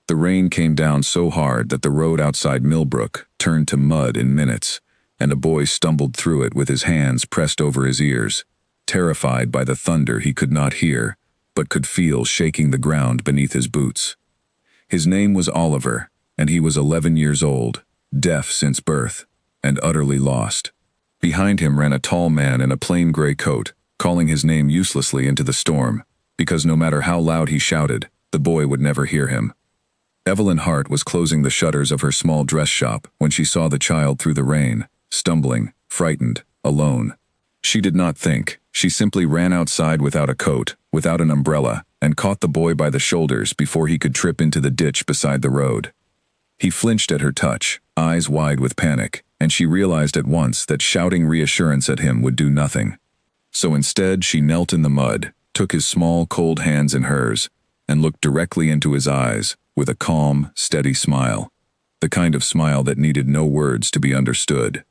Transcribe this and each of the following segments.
The rain came down so hard that the road outside Millbrook turned to mud in minutes, and a boy stumbled through it with his hands pressed over his ears, terrified by the thunder he could not hear, but could feel shaking the ground beneath his boots. His name was Oliver, and he was 11 years old, deaf since birth, and utterly lost. Behind him ran a tall man in a plain gray coat, calling his name uselessly into the storm, because no matter how loud he shouted, the boy would never hear him. Evelyn Hart was closing the shutters of her small dress shop when she saw the child through the rain, stumbling, frightened, alone. She did not think. She simply ran outside without a coat, without an umbrella, and caught the boy by the shoulders before he could trip into the ditch beside the road. He flinched at her touch, eyes wide with panic, and she realized at once that shouting reassurance at him would do nothing. So instead she knelt in the mud, took his small, cold hands in hers, and looked directly into his eyes, with a calm, steady smile. The kind of smile that needed no words to be understood.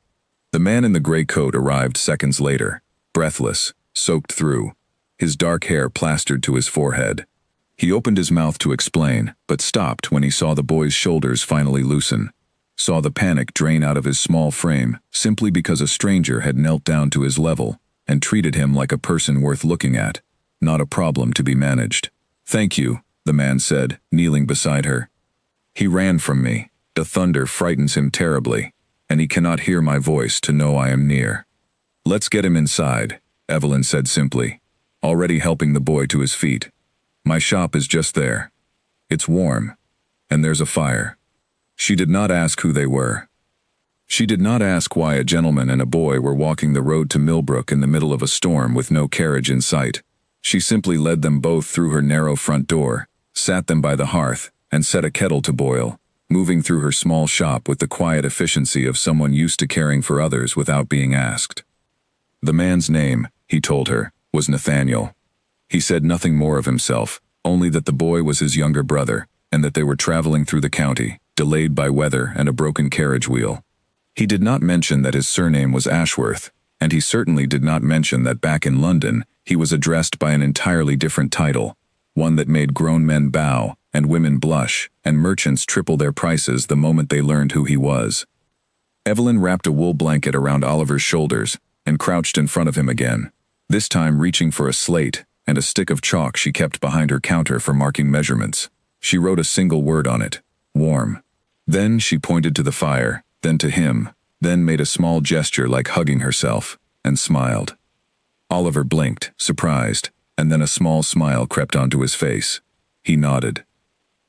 The man in the gray coat arrived seconds later, breathless, soaked through, his dark hair plastered to his forehead. He opened his mouth to explain, but stopped when he saw the boy's shoulders finally loosen, saw the panic drain out of his small frame simply because a stranger had knelt down to his level and treated him like a person worth looking at, not a problem to be managed. "Thank you," the man said, kneeling beside her. "He ran from me. The thunder frightens him terribly, and he cannot hear my voice to know I am near." "Let's get him inside," Evelyn said simply, already helping the boy to his feet. "My shop is just there. It's warm, and there's a fire." She did not ask who they were. She did not ask why a gentleman and a boy were walking the road to Millbrook in the middle of a storm with no carriage in sight. She simply led them both through her narrow front door, sat them by the hearth, and set a kettle to boil, moving through her small shop with the quiet efficiency of someone used to caring for others without being asked. The man's name, he told her, was Nathaniel. He said nothing more of himself, only that the boy was his younger brother, and that they were traveling through the county, delayed by weather and a broken carriage wheel. He did not mention that his surname was Ashworth, and he certainly did not mention that back in London he was addressed by an entirely different title, one that made grown men bow and women blush and merchants triple their prices the moment they learned who he was. Evelyn wrapped a wool blanket around Oliver's shoulders and crouched in front of him again, this time reaching for a slate and a stick of chalk she kept behind her counter for marking measurements. She wrote a single word on it: warm. Then she pointed to the fire, then to him, then made a small gesture like hugging herself, and smiled. Oliver blinked, surprised, and then a small smile crept onto his face. He nodded.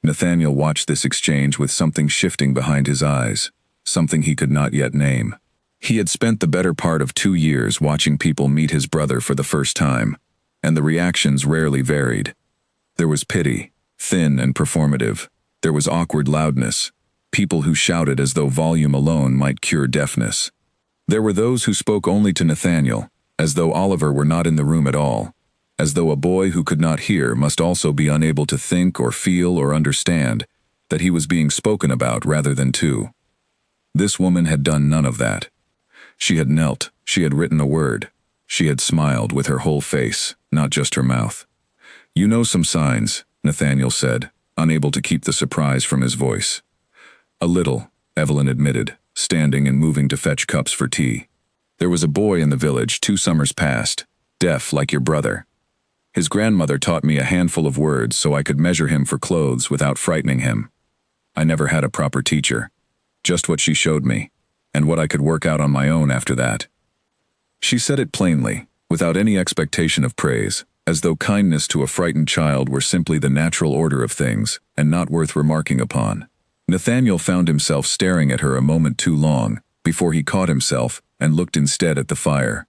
Nathaniel watched this exchange with something shifting behind his eyes, something he could not yet name. He had spent the better part of 2 years watching people meet his brother for the first time, and the reactions rarely varied. There was pity, thin and performative. There was awkward loudness, people who shouted as though volume alone might cure deafness. There were those who spoke only to Nathaniel, as though Oliver were not in the room at all, as though a boy who could not hear must also be unable to think or feel or understand that he was being spoken about rather than to. This woman had done none of that. She had knelt, she had written a word, she had smiled with her whole face, not just her mouth. "You know some signs," Nathaniel said, unable to keep the surprise from his voice. "A little," Evelyn admitted, standing and moving to fetch cups for tea. "There was a boy in the village 2 summers past, deaf like your brother. His grandmother taught me a handful of words so I could measure him for clothes without frightening him. I never had a proper teacher, just what she showed me, and what I could work out on my own after that." She said it plainly, without any expectation of praise, as though kindness to a frightened child were simply the natural order of things and not worth remarking upon. Nathaniel found himself staring at her a moment too long before he caught himself and looked instead at the fire.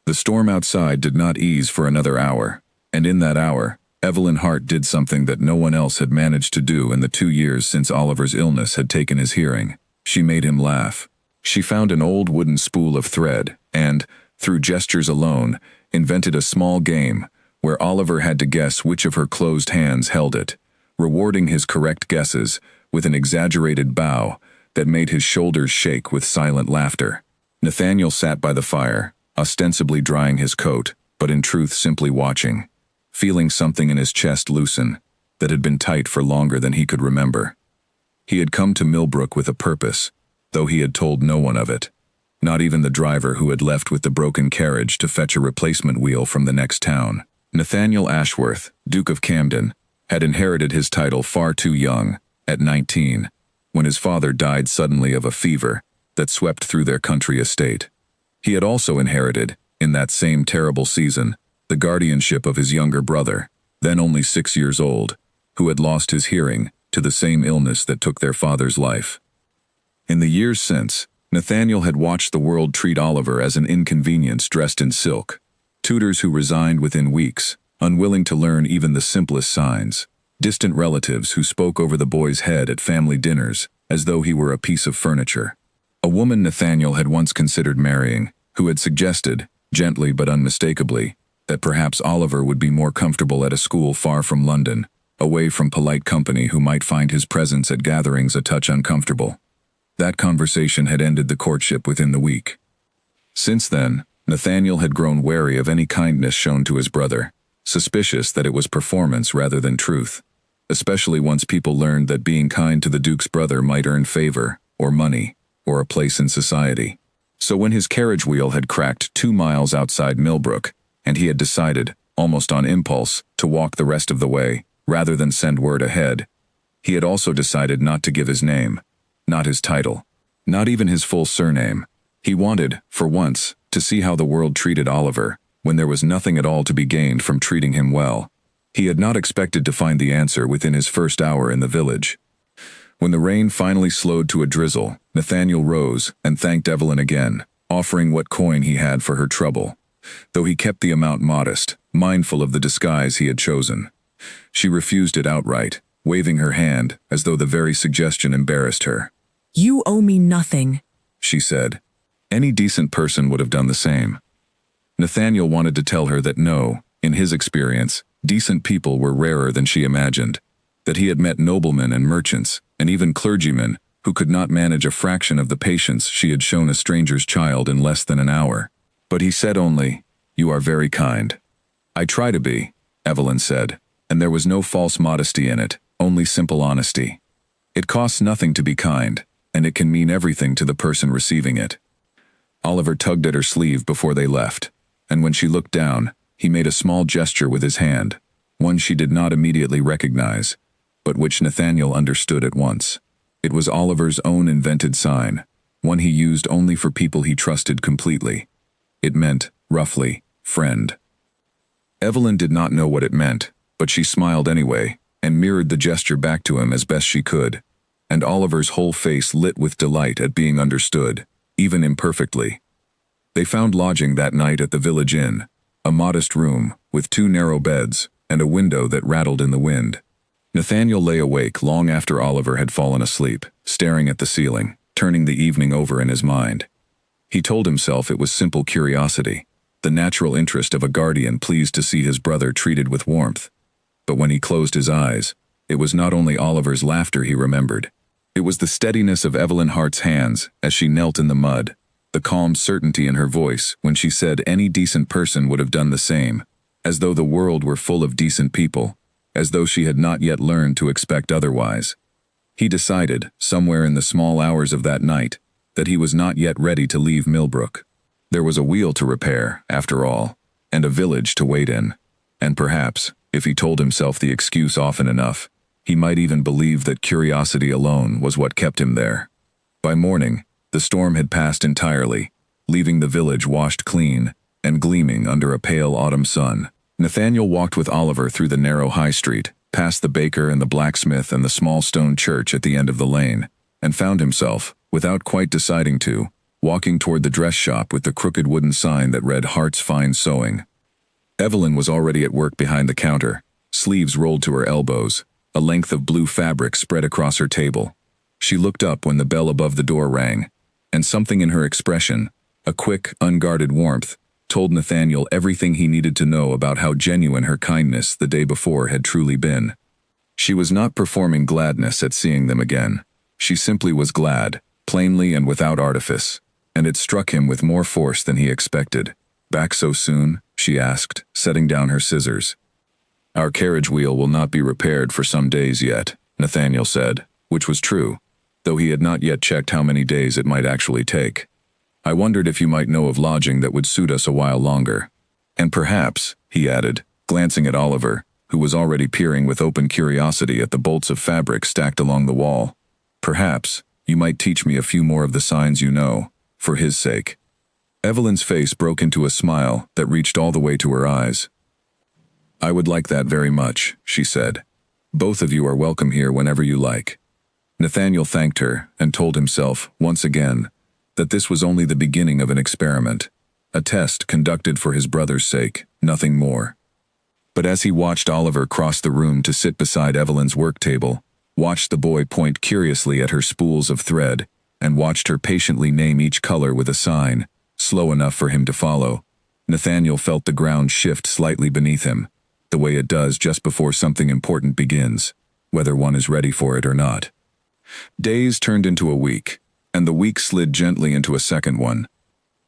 The storm outside did not ease for another hour, and in that hour, Evelyn Hart did something that no one else had managed to do in the 2 years since Oliver's illness had taken his hearing. She made him laugh. She found an old wooden spool of thread and, through gestures alone, invented a small game where Oliver had to guess which of her closed hands held it, rewarding his correct guesses with an exaggerated bow that made his shoulders shake with silent laughter. Nathaniel sat by the fire, ostensibly drying his coat, but in truth simply watching, feeling something in his chest loosen that had been tight for longer than he could remember. He had come to Millbrook with a purpose, though he had told no one of it. Not even the driver who had left with the broken carriage to fetch a replacement wheel from the next town. Nathaniel Ashworth, Duke of Camden, had inherited his title far too young, at 19, when his father died suddenly of a fever that swept through their country estate. He had also inherited, in that same terrible season, the guardianship of his younger brother, then only 6 years old, who had lost his hearing to the same illness that took their father's life. In the years since, Nathaniel had watched the world treat Oliver as an inconvenience dressed in silk. Tutors who resigned within weeks, unwilling to learn even the simplest signs. Distant relatives who spoke over the boy's head at family dinners as though he were a piece of furniture. A woman Nathaniel had once considered marrying, who had suggested, gently but unmistakably, that perhaps Oliver would be more comfortable at a school far from London, away from polite company who might find his presence at gatherings a touch uncomfortable. That conversation had ended the courtship within the week. Since then, Nathaniel had grown wary of any kindness shown to his brother, suspicious that it was performance rather than truth, especially once people learned that being kind to the Duke's brother might earn favor, or money, or a place in society. So when his carriage wheel had cracked 2 miles outside Millbrook, and he had decided, almost on impulse, to walk the rest of the way, rather than send word ahead, he had also decided not to give his name, not his title, not even his full surname. He wanted, for once, to see how the world treated Oliver, when there was nothing at all to be gained from treating him well. He had not expected to find the answer within his first hour in the village. When the rain finally slowed to a drizzle, Nathaniel rose and thanked Evelyn again, offering what coin he had for her trouble, though he kept the amount modest, mindful of the disguise he had chosen. She refused it outright, waving her hand as though the very suggestion embarrassed her. "You owe me nothing," she said. Any decent person would have done the same. Nathaniel wanted to tell her that no, in his experience, decent people were rarer than she imagined, that he had met noblemen and merchants, and even clergymen, who could not manage a fraction of the patience she had shown a stranger's child in less than an hour. But he said only, "You are very kind." "I try to be," Evelyn said, and there was no false modesty in it, only simple honesty. It costs nothing to be kind, and it can mean everything to the person receiving it. Oliver tugged at her sleeve before they left, and when she looked down, he made a small gesture with his hand, one she did not immediately recognize, but which Nathaniel understood at once. It was Oliver's own invented sign, one he used only for people he trusted completely. It meant, roughly, friend. Evelyn did not know what it meant, but she smiled anyway, and mirrored the gesture back to him as best she could, and Oliver's whole face lit with delight at being understood, even imperfectly. They found lodging that night at the village inn, a modest room with 2 narrow beds and a window that rattled in the wind. Nathaniel lay awake long after Oliver had fallen asleep, staring at the ceiling, turning the evening over in his mind. He told himself it was simple curiosity, the natural interest of a guardian pleased to see his brother treated with warmth. But when he closed his eyes, it was not only Oliver's laughter he remembered. It was the steadiness of Evelyn Hart's hands as she knelt in the mud, the calm certainty in her voice when she said any decent person would have done the same, as though the world were full of decent people, as though she had not yet learned to expect otherwise. He decided, somewhere in the small hours of that night, that he was not yet ready to leave Millbrook. There was a wheel to repair, after all, and a village to wait in, and perhaps, if he told himself the excuse often enough, he might even believe that curiosity alone was what kept him there. By morning, the storm had passed entirely, leaving the village washed clean and gleaming under a pale autumn sun. Nathaniel walked with Oliver through the narrow high street, past the baker and the blacksmith and the small stone church at the end of the lane, and found himself, without quite deciding to, walking toward the dress shop with the crooked wooden sign that read Hart's Fine Sewing. Evelyn was already at work behind the counter, sleeves rolled to her elbows, a length of blue fabric spread across her table. She looked up when the bell above the door rang, and something in her expression, a quick, unguarded warmth, told Nathaniel everything he needed to know about how genuine her kindness the day before had truly been. She was not performing gladness at seeing them again. She simply was glad, plainly and without artifice, and it struck him with more force than he expected. "Back so soon?" she asked, setting down her scissors. "Our carriage wheel will not be repaired for some days yet," Nathaniel said. which was true, though he had not yet checked how many days it might actually take. I wondered if you might know of lodging that would suit us a while longer. And perhaps, he added, glancing at Oliver, who was already peering with open curiosity at the bolts of fabric stacked along the wall, perhaps, you might teach me a few more of the signs you know, for his sake. Evelyn's face broke into a smile that reached all the way to her eyes. I would like that very much, she said. Both of you are welcome here whenever you like. Nathaniel thanked her and told himself, once again, that this was only the beginning of an experiment, a test conducted for his brother's sake, nothing more. But as he watched Oliver cross the room to sit beside Evelyn's work table, watched the boy point curiously at her spools of thread, and watched her patiently name each color with a sign, slow enough for him to follow, Nathaniel felt the ground shift slightly beneath him, the way it does just before something important begins, whether one is ready for it or not. Days turned into a week, and the week slid gently into a second one,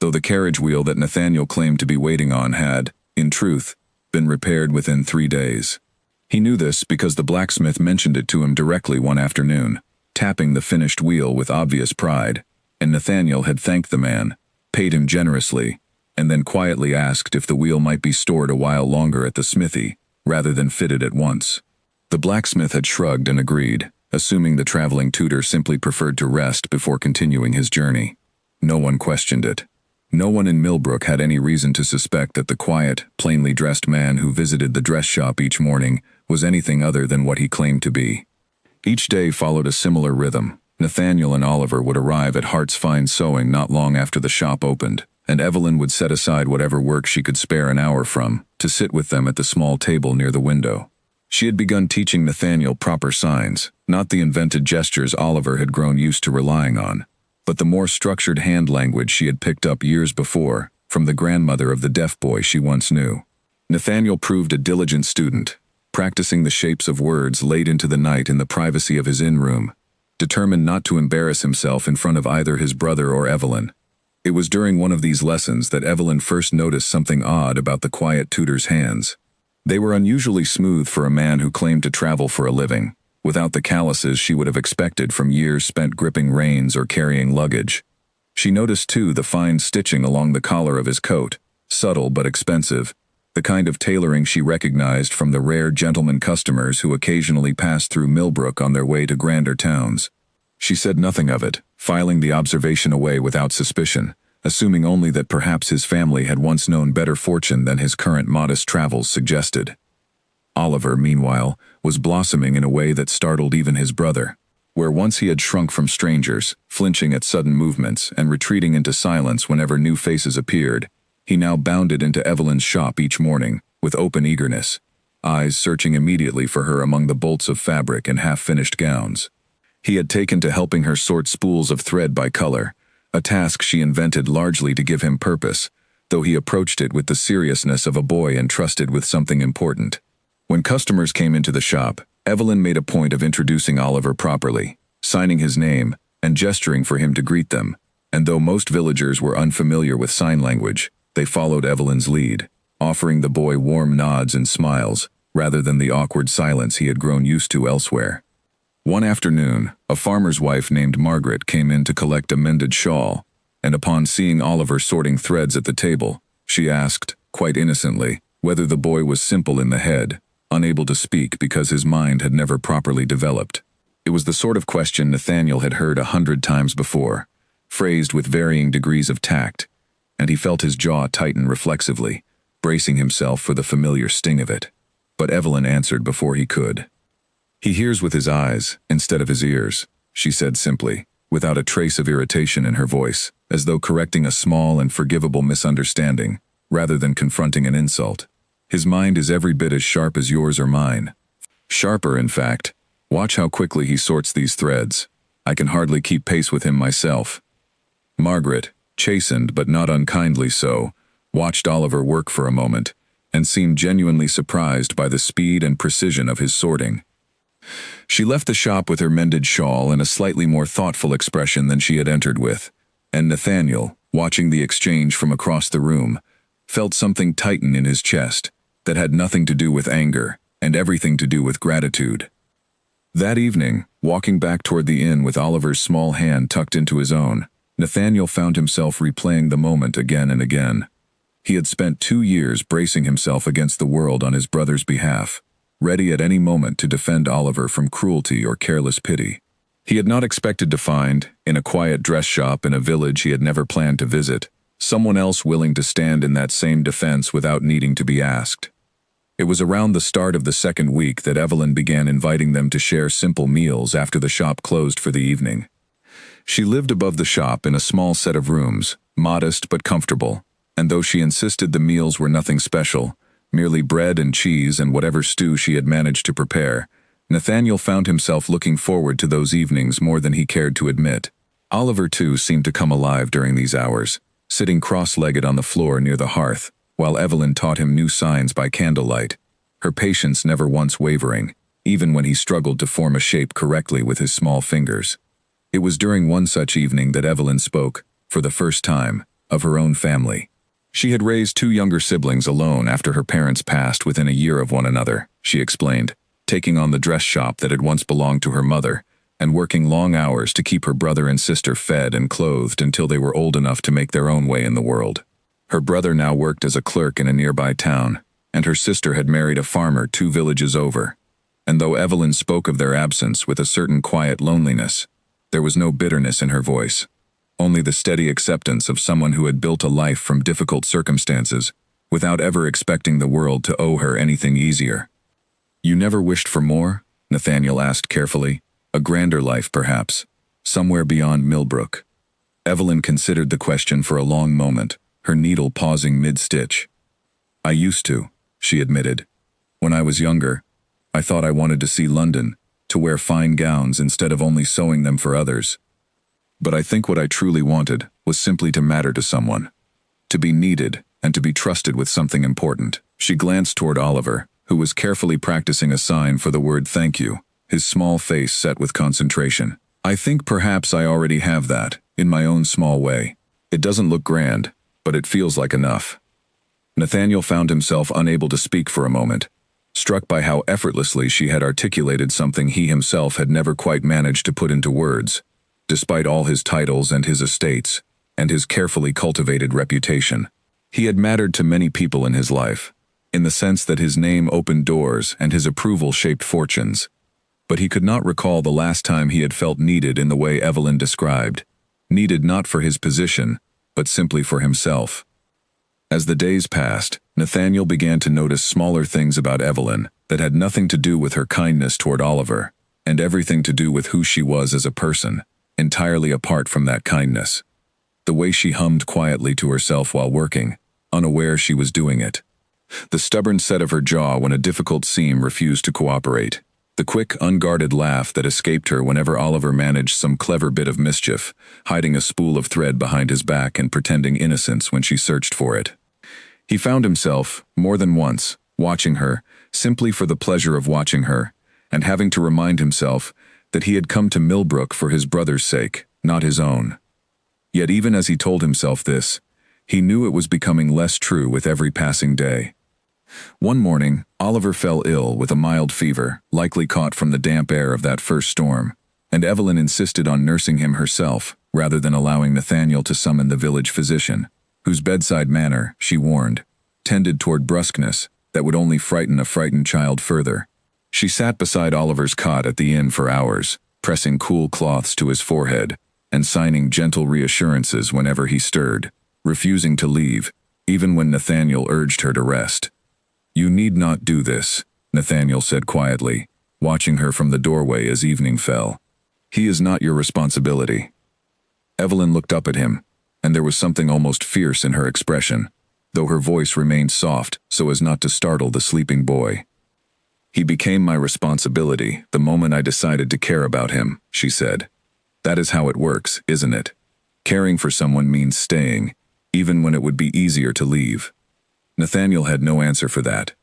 though the carriage wheel that Nathaniel claimed to be waiting on had, in truth, been repaired within 3 days. He knew this because the blacksmith mentioned it to him directly one afternoon, tapping the finished wheel with obvious pride, and Nathaniel had thanked the man, paid him generously, and then quietly asked if the wheel might be stored a while longer at the smithy, rather than fitted at once. The blacksmith had shrugged and agreed, assuming the traveling tutor simply preferred to rest before continuing his journey. No one questioned it. No one in Millbrook had any reason to suspect that the quiet, plainly dressed man who visited the dress shop each morning was anything other than what he claimed to be. Each day followed a similar rhythm. Nathaniel and Oliver would arrive at Hart's Fine Sewing not long after the shop opened, and Evelyn would set aside whatever work she could spare an hour from to sit with them at the small table near the window. She had begun teaching Nathaniel proper signs, not the invented gestures Oliver had grown used to relying on, but the more structured hand language she had picked up years before from the grandmother of the deaf boy she once knew. Nathaniel proved a diligent student, practicing the shapes of words late into the night in the privacy of his inn-room, determined not to embarrass himself in front of either his brother or Evelyn. It was during one of these lessons that Evelyn first noticed something odd about the quiet tutor's hands. They were unusually smooth for a man who claimed to travel for a living, without the calluses she would have expected from years spent gripping reins or carrying luggage. She noticed too the fine stitching along the collar of his coat, subtle but expensive, the kind of tailoring she recognized from the rare gentleman customers who occasionally passed through Millbrook on their way to grander towns. She said nothing of it, filing the observation away without suspicion, assuming only that perhaps his family had once known better fortune than his current modest travels suggested. Oliver, meanwhile, was blossoming in a way that startled even his brother. Where once he had shrunk from strangers, flinching at sudden movements and retreating into silence whenever new faces appeared, he now bounded into Evelyn's shop each morning, with open eagerness, eyes searching immediately for her among the bolts of fabric and half-finished gowns. He had taken to helping her sort spools of thread by color, a task she invented largely to give him purpose, though he approached it with the seriousness of a boy entrusted with something important. When customers came into the shop, Evelyn made a point of introducing Oliver properly, signing his name and gesturing for him to greet them, and though most villagers were unfamiliar with sign language, they followed Evelyn's lead, offering the boy warm nods and smiles, rather than the awkward silence he had grown used to elsewhere. One afternoon, a farmer's wife named Margaret came in to collect a mended shawl, and upon seeing Oliver sorting threads at the table, she asked, quite innocently, whether the boy was simple in the head, unable to speak because his mind had never properly developed. It was the sort of question Nathaniel had heard 100 times before, phrased with varying degrees of tact, and he felt his jaw tighten reflexively, bracing himself for the familiar sting of it. But Evelyn answered before he could. "He hears with his eyes, instead of his ears," she said simply, without a trace of irritation in her voice, as though correcting a small and forgivable misunderstanding, rather than confronting an insult. "His mind is every bit as sharp as yours or mine. Sharper, in fact. Watch how quickly he sorts these threads. I can hardly keep pace with him myself." Margaret, chastened but not unkindly so, watched Oliver work for a moment, and seemed genuinely surprised by the speed and precision of his sorting. She left the shop with her mended shawl and a slightly more thoughtful expression than she had entered with, and Nathaniel, watching the exchange from across the room, felt something tighten in his chest that had nothing to do with anger and everything to do with gratitude. That evening, walking back toward the inn with Oliver's small hand tucked into his own, Nathaniel found himself replaying the moment again and again. He had spent 2 years bracing himself against the world on his brother's behalf, ready at any moment to defend Oliver from cruelty or careless pity. He had not expected to find, in a quiet dress shop in a village he had never planned to visit, someone else willing to stand in that same defense without needing to be asked. It was around the start of the second week that Evelyn began inviting them to share simple meals after the shop closed for the evening. She lived above the shop in a small set of rooms, modest but comfortable, and though she insisted the meals were nothing special, merely bread and cheese and whatever stew she had managed to prepare, Nathaniel found himself looking forward to those evenings more than he cared to admit. Oliver, too, seemed to come alive during these hours, sitting cross-legged on the floor near the hearth, while Evelyn taught him new signs by candlelight, her patience never once wavering, even when he struggled to form a shape correctly with his small fingers. It was during one such evening that Evelyn spoke, for the first time, of her own family. She had raised 2 younger siblings alone after her parents passed within a year of one another, she explained, taking on the dress shop that had once belonged to her mother, and working long hours to keep her brother and sister fed and clothed until they were old enough to make their own way in the world. Her brother now worked as a clerk in a nearby town, and her sister had married a farmer 2 villages over. And though Evelyn spoke of their absence with a certain quiet loneliness, there was no bitterness in her voice, only the steady acceptance of someone who had built a life from difficult circumstances, without ever expecting the world to owe her anything easier. "You never wished for more?" Nathaniel asked carefully. "A grander life, perhaps, somewhere beyond Millbrook?" Evelyn considered the question for a long moment, her needle pausing mid-stitch. "I used to," she admitted. "When I was younger, I thought I wanted to see London, to wear fine gowns instead of only sewing them for others. But I think what I truly wanted was simply to matter to someone, to be needed and to be trusted with something important." She glanced toward Oliver, who was carefully practicing a sign for the word thank you, his small face set with concentration. "I think perhaps I already have that, in my own small way. It doesn't look grand, but it feels like enough." Nathaniel found himself unable to speak for a moment, struck by how effortlessly she had articulated something he himself had never quite managed to put into words, despite all his titles and his estates, and his carefully cultivated reputation. He had mattered to many people in his life, in the sense that his name opened doors and his approval shaped fortunes. But he could not recall the last time he had felt needed in the way Evelyn described, needed not for his position, but simply for himself. As the days passed, Nathaniel began to notice smaller things about Evelyn that had nothing to do with her kindness toward Oliver, and everything to do with who she was as a person, entirely apart from that kindness. The way she hummed quietly to herself while working, unaware she was doing it. The stubborn set of her jaw when a difficult seam refused to cooperate. The quick, unguarded laugh that escaped her whenever Oliver managed some clever bit of mischief, hiding a spool of thread behind his back and pretending innocence when she searched for it. He found himself, more than once, watching her, simply for the pleasure of watching her, and having to remind himself that he had come to Millbrook for his brother's sake, not his own. Yet even as he told himself this, he knew it was becoming less true with every passing day. One morning, Oliver fell ill with a mild fever, likely caught from the damp air of that first storm, and Evelyn insisted on nursing him herself, rather than allowing Nathaniel to summon the village physician, whose bedside manner, she warned, tended toward brusqueness that would only frighten a frightened child further. She sat beside Oliver's cot at the inn for hours, pressing cool cloths to his forehead, and signing gentle reassurances whenever he stirred, refusing to leave, even when Nathaniel urged her to rest. "You need not do this," Nathaniel said quietly, watching her from the doorway as evening fell. "He is not your responsibility." Evelyn looked up at him, and there was something almost fierce in her expression, though her voice remained soft so as not to startle the sleeping boy. "He became my responsibility the moment I decided to care about him," she said. "That is how it works, isn't it? Caring for someone means staying, even when it would be easier to leave." Nathaniel had no answer for that.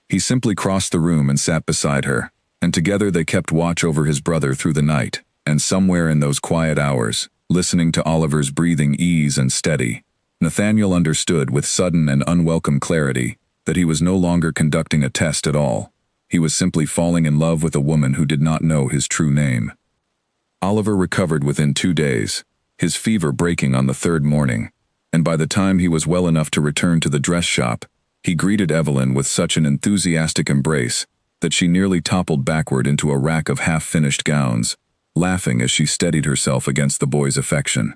He simply crossed the room and sat beside her, and together they kept watch over his brother through the night, and somewhere in those quiet hours, listening to Oliver's breathing ease and steady, Nathaniel understood with sudden and unwelcome clarity that he was no longer conducting a test at all. He was simply falling in love with a woman who did not know his true name. Oliver recovered within 2 days, his fever breaking on the third morning, and by the time he was well enough to return to the dress shop, he greeted Evelyn with such an enthusiastic embrace that she nearly toppled backward into a rack of half-finished gowns, laughing as she steadied herself against the boy's affection.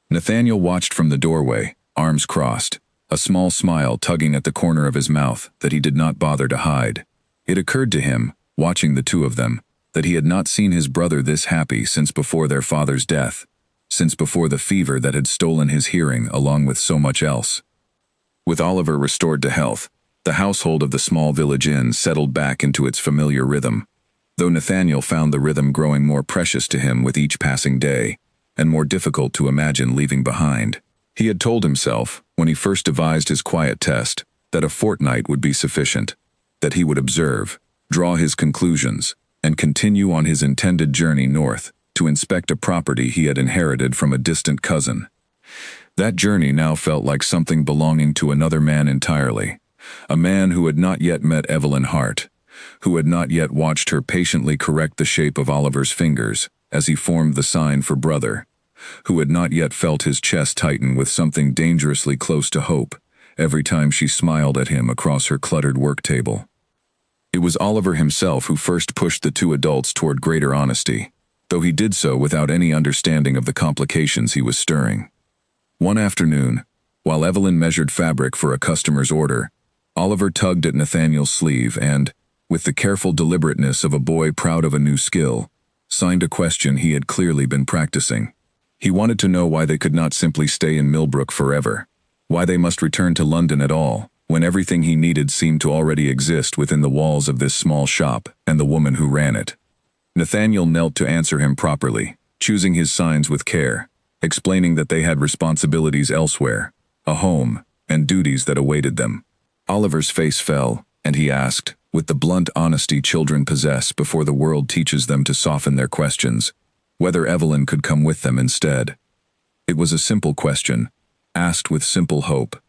Nathaniel watched from the doorway, arms crossed, a small smile tugging at the corner of his mouth that he did not bother to hide. It occurred to him, watching the two of them, that he had not seen his brother this happy since before their father's death, since before the fever that had stolen his hearing along with so much else. With Oliver restored to health, the household of the small village inn settled back into its familiar rhythm, though Nathaniel found the rhythm growing more precious to him with each passing day, and more difficult to imagine leaving behind. He had told himself, when he first devised his quiet test, that a fortnight would be sufficient, that he would observe, draw his conclusions, and continue on his intended journey north to inspect a property he had inherited from a distant cousin. That journey now felt like something belonging to another man entirely, a man who had not yet met Evelyn Hart, who had not yet watched her patiently correct the shape of Oliver's fingers as he formed the sign for brother, who had not yet felt his chest tighten with something dangerously close to hope every time she smiled at him across her cluttered work table. It was Oliver himself who first pushed the two adults toward greater honesty, though he did so without any understanding of the complications he was stirring. One afternoon, while Evelyn measured fabric for a customer's order, Oliver tugged at Nathaniel's sleeve and, with the careful deliberateness of a boy proud of a new skill, signed a question he had clearly been practicing. He wanted to know why they could not simply stay in Millbrook forever, why they must return to London at all, when everything he needed seemed to already exist within the walls of this small shop and the woman who ran it. Nathaniel knelt to answer him properly, choosing his signs with care, explaining that they had responsibilities elsewhere, a home, and duties that awaited them. Oliver's face fell, and he asked, with the blunt honesty children possess before the world teaches them to soften their questions, whether Evelyn could come with them instead. It was a simple question, asked with simple hope,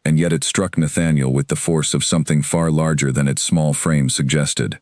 and yet it struck Nathaniel with the force of something far larger than its small frame suggested.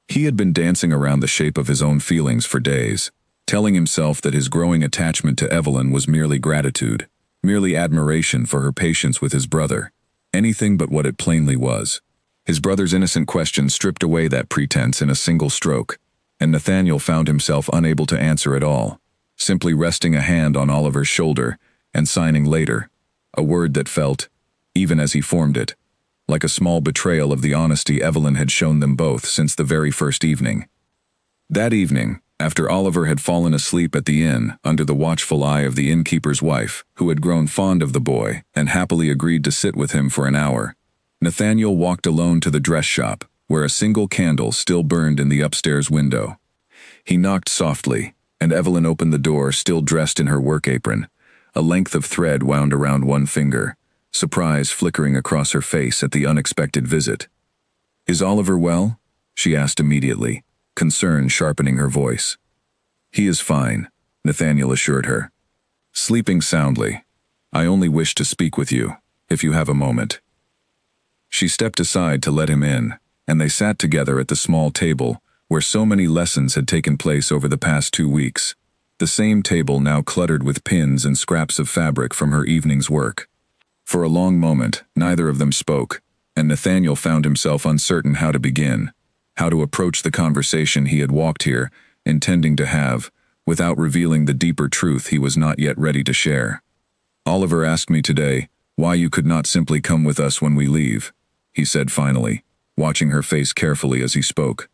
He had been dancing around the shape of his own feelings for days, telling himself that his growing attachment to Evelyn was merely gratitude, merely admiration for her patience with his brother, anything but what it plainly was. His brother's innocent question stripped away that pretense in a single stroke, and Nathaniel found himself unable to answer at all, simply resting a hand on Oliver's shoulder and signing later, a word that felt, even as he formed it, like a small betrayal of the honesty Evelyn had shown them both since the very first evening. That evening, after Oliver had fallen asleep at the inn under the watchful eye of the innkeeper's wife, who had grown fond of the boy and happily agreed to sit with him for an hour, Nathaniel walked alone to the dress shop, where a single candle still burned in the upstairs window. He knocked softly, and Evelyn opened the door still dressed in her work apron, a length of thread wound around one finger, surprise flickering across her face at the unexpected visit. "Is Oliver well?" she asked immediately, concern sharpening her voice. "He is fine," Nathaniel assured her. "Sleeping soundly. I only wish to speak with you, if you have a moment." She stepped aside to let him in, and they sat together at the small table where so many lessons had taken place over the past 2 weeks, the same table now cluttered with pins and scraps of fabric from her evening's work. For a long moment, neither of them spoke, and Nathaniel found himself uncertain how to begin, how to approach the conversation he had walked here, intending to have, without revealing the deeper truth he was not yet ready to share. "Oliver asked me today why you could not simply come with us when we leave," he said finally, watching her face carefully as he spoke.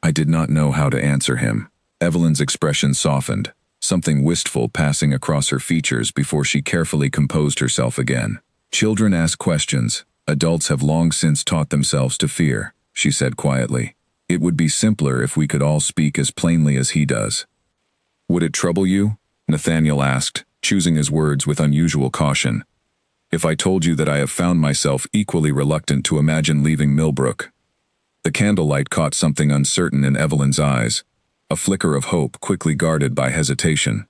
I did not know how to answer him. Evelyn's expression softened, something wistful passing across her features before she carefully composed herself again. "Children ask questions, adults have long since taught themselves to fear," she said quietly. "It would be simpler if we could all speak as plainly as he does." "Would it trouble you?" Nathaniel asked, choosing his words with unusual caution. "If I told you that I have found myself equally reluctant to imagine leaving Millbrook?" The candlelight caught something uncertain in Evelyn's eyes, a flicker of hope quickly guarded by hesitation.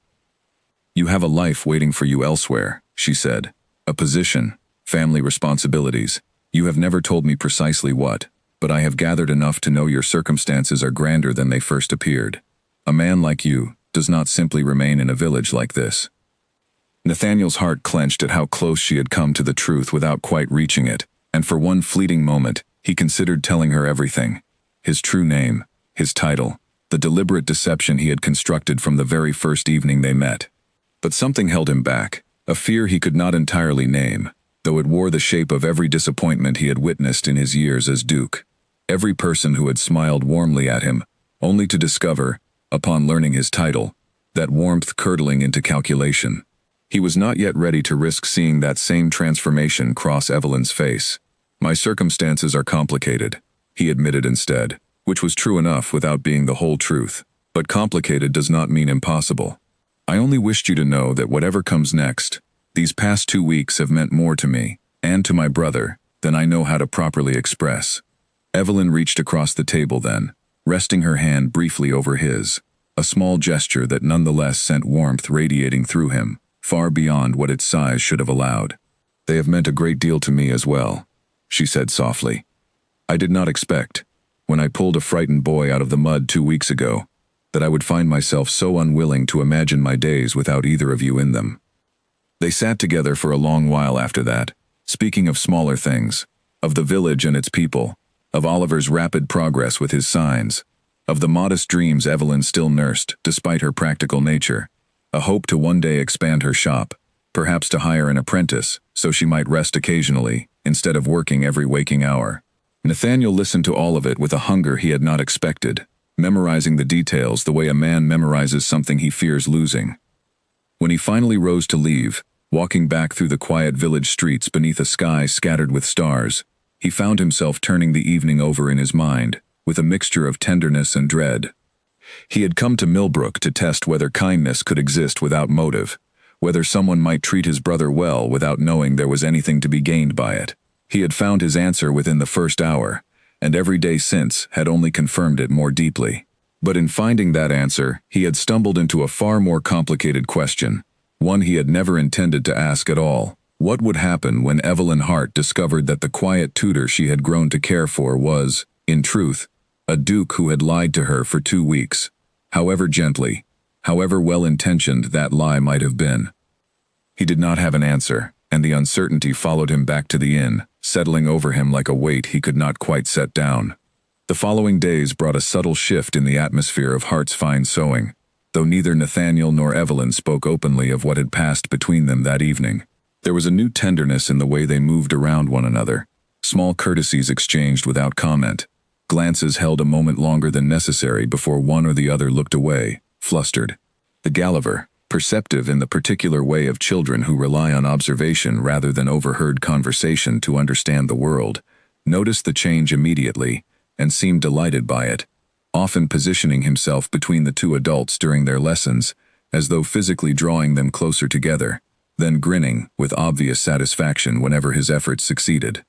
"You have a life waiting for you elsewhere," she said. "A position, family responsibilities. You have never told me precisely what." but I have gathered enough to know your circumstances are grander than they first appeared. A man like you does not simply remain in a village like this." Nathaniel's heart clenched at how close she had come to the truth without quite reaching it, and for one fleeting moment, he considered telling her everything. His true name, his title, the deliberate deception he had constructed from the very first evening they met. But something held him back, a fear he could not entirely name, though it wore the shape of every disappointment he had witnessed in his years as Duke. Every person who had smiled warmly at him, only to discover, upon learning his title, that warmth curdling into calculation. He was not yet ready to risk seeing that same transformation cross Evelyn's face. "My circumstances are complicated," he admitted instead, which was true enough without being the whole truth. But complicated does not mean impossible. "I only wished you to know that whatever comes next, these past 2 weeks have meant more to me, and to my brother, than I know how to properly express." Evelyn reached across the table then, resting her hand briefly over his, a small gesture that nonetheless sent warmth radiating through him, far beyond what its size should have allowed. "They have meant a great deal to me as well," she said softly. "I did not expect, when I pulled a frightened boy out of the mud 2 weeks ago, that I would find myself so unwilling to imagine my days without either of you in them." They sat together for a long while after that, speaking of smaller things, of the village and its people, of Oliver's rapid progress with his signs, of the modest dreams Evelyn still nursed despite her practical nature, a hope to one day expand her shop, perhaps to hire an apprentice so she might rest occasionally, instead of working every waking hour. Nathaniel listened to all of it with a hunger he had not expected, memorizing the details the way a man memorizes something he fears losing. When he finally rose to leave, walking back through the quiet village streets beneath a sky scattered with stars, he found himself turning the evening over in his mind, with a mixture of tenderness and dread. He had come to Millbrook to test whether kindness could exist without motive, whether someone might treat his brother well without knowing there was anything to be gained by it. He had found his answer within the first hour, and every day since had only confirmed it more deeply. But in finding that answer, he had stumbled into a far more complicated question, one he had never intended to ask at all. What would happen when Evelyn Hart discovered that the quiet tutor she had grown to care for was, in truth, a Duke who had lied to her for 2 weeks, however gently, however well-intentioned that lie might have been? He did not have an answer, and the uncertainty followed him back to the inn, settling over him like a weight he could not quite set down. The following days brought a subtle shift in the atmosphere of Hart's fine sewing, though neither Nathaniel nor Evelyn spoke openly of what had passed between them that evening. There was a new tenderness in the way they moved around one another, small courtesies exchanged without comment, glances held a moment longer than necessary before one or the other looked away, flustered. The Galliver, perceptive in the particular way of children who rely on observation rather than overheard conversation to understand the world, noticed the change immediately and seemed delighted by it, often positioning himself between the two adults during their lessons, as though physically drawing them closer together, then grinning with obvious satisfaction whenever his efforts succeeded.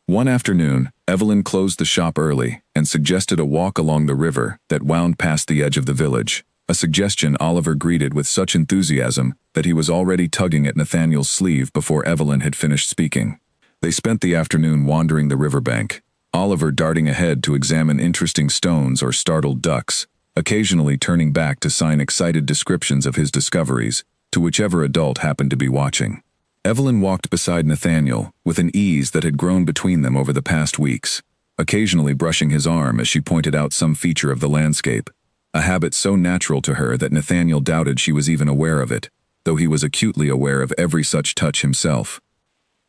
One afternoon, Evelyn closed the shop early and suggested a walk along the river that wound past the edge of the village, a suggestion Oliver greeted with such enthusiasm that he was already tugging at Nathaniel's sleeve before Evelyn had finished speaking. They spent the afternoon wandering the riverbank, Oliver darting ahead to examine interesting stones or startled ducks, occasionally turning back to sign excited descriptions of his discoveries to whichever adult happened to be watching. Evelyn walked beside Nathaniel with an ease that had grown between them over the past weeks, occasionally brushing his arm as she pointed out some feature of the landscape, a habit so natural to her that Nathaniel doubted she was even aware of it, though he was acutely aware of every such touch himself.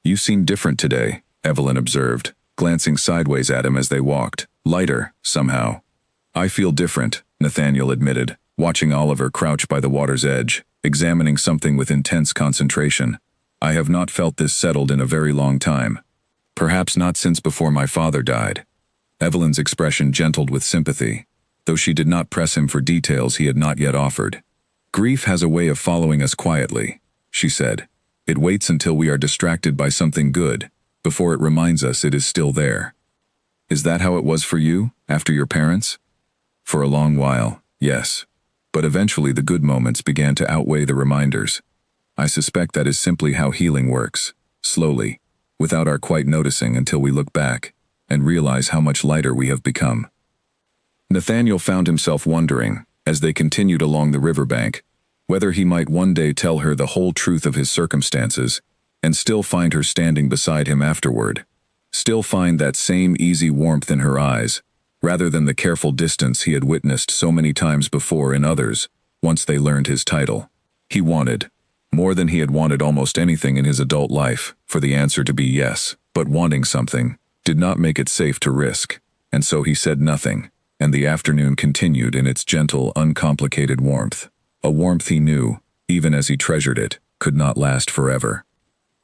"You seem different today," Evelyn observed, glancing sideways at him as they walked, lighter, somehow. "I feel different," Nathaniel admitted, watching Oliver crouch by the water's edge, examining something with intense concentration. "I have not felt this settled in a very long time. Perhaps not since before my father died." Evelyn's expression gentled with sympathy, though she did not press him for details he had not yet offered. "Grief has a way of following us quietly," she said. "It waits until we are distracted by something good, before it reminds us it is still there." "Is that how it was for you, after your parents?" "For a long while, yes. But eventually the good moments began to outweigh the reminders. I suspect that is simply how healing works, slowly, without our quite noticing until we look back, and realize how much lighter we have become. Nathaniel found himself wondering, as they continued along the riverbank, whether he might one day tell her the whole truth of his circumstances, and still find her standing beside him afterward. Still find that same easy warmth in her eyes, rather than the careful distance he had witnessed so many times before in others, once they learned his title. He wanted, more than he had wanted almost anything in his adult life, for the answer to be yes, but wanting something did not make it safe to risk, and so he said nothing, and the afternoon continued in its gentle, uncomplicated warmth. A warmth he knew, even as he treasured it, could not last forever.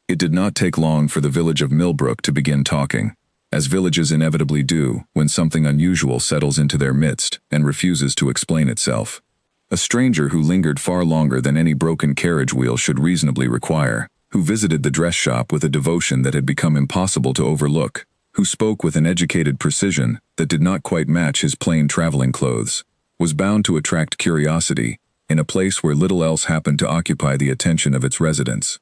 It did not take long for the village of Millbrook to begin talking, as villages inevitably do when something unusual settles into their midst and refuses to explain itself. A stranger who lingered far longer than any broken carriage wheel should reasonably require, who visited the dress shop with a devotion that had become impossible to overlook, who spoke with an educated precision that did not quite match his plain traveling clothes, was bound to attract curiosity in a place where little else happened to occupy the attention of its residents.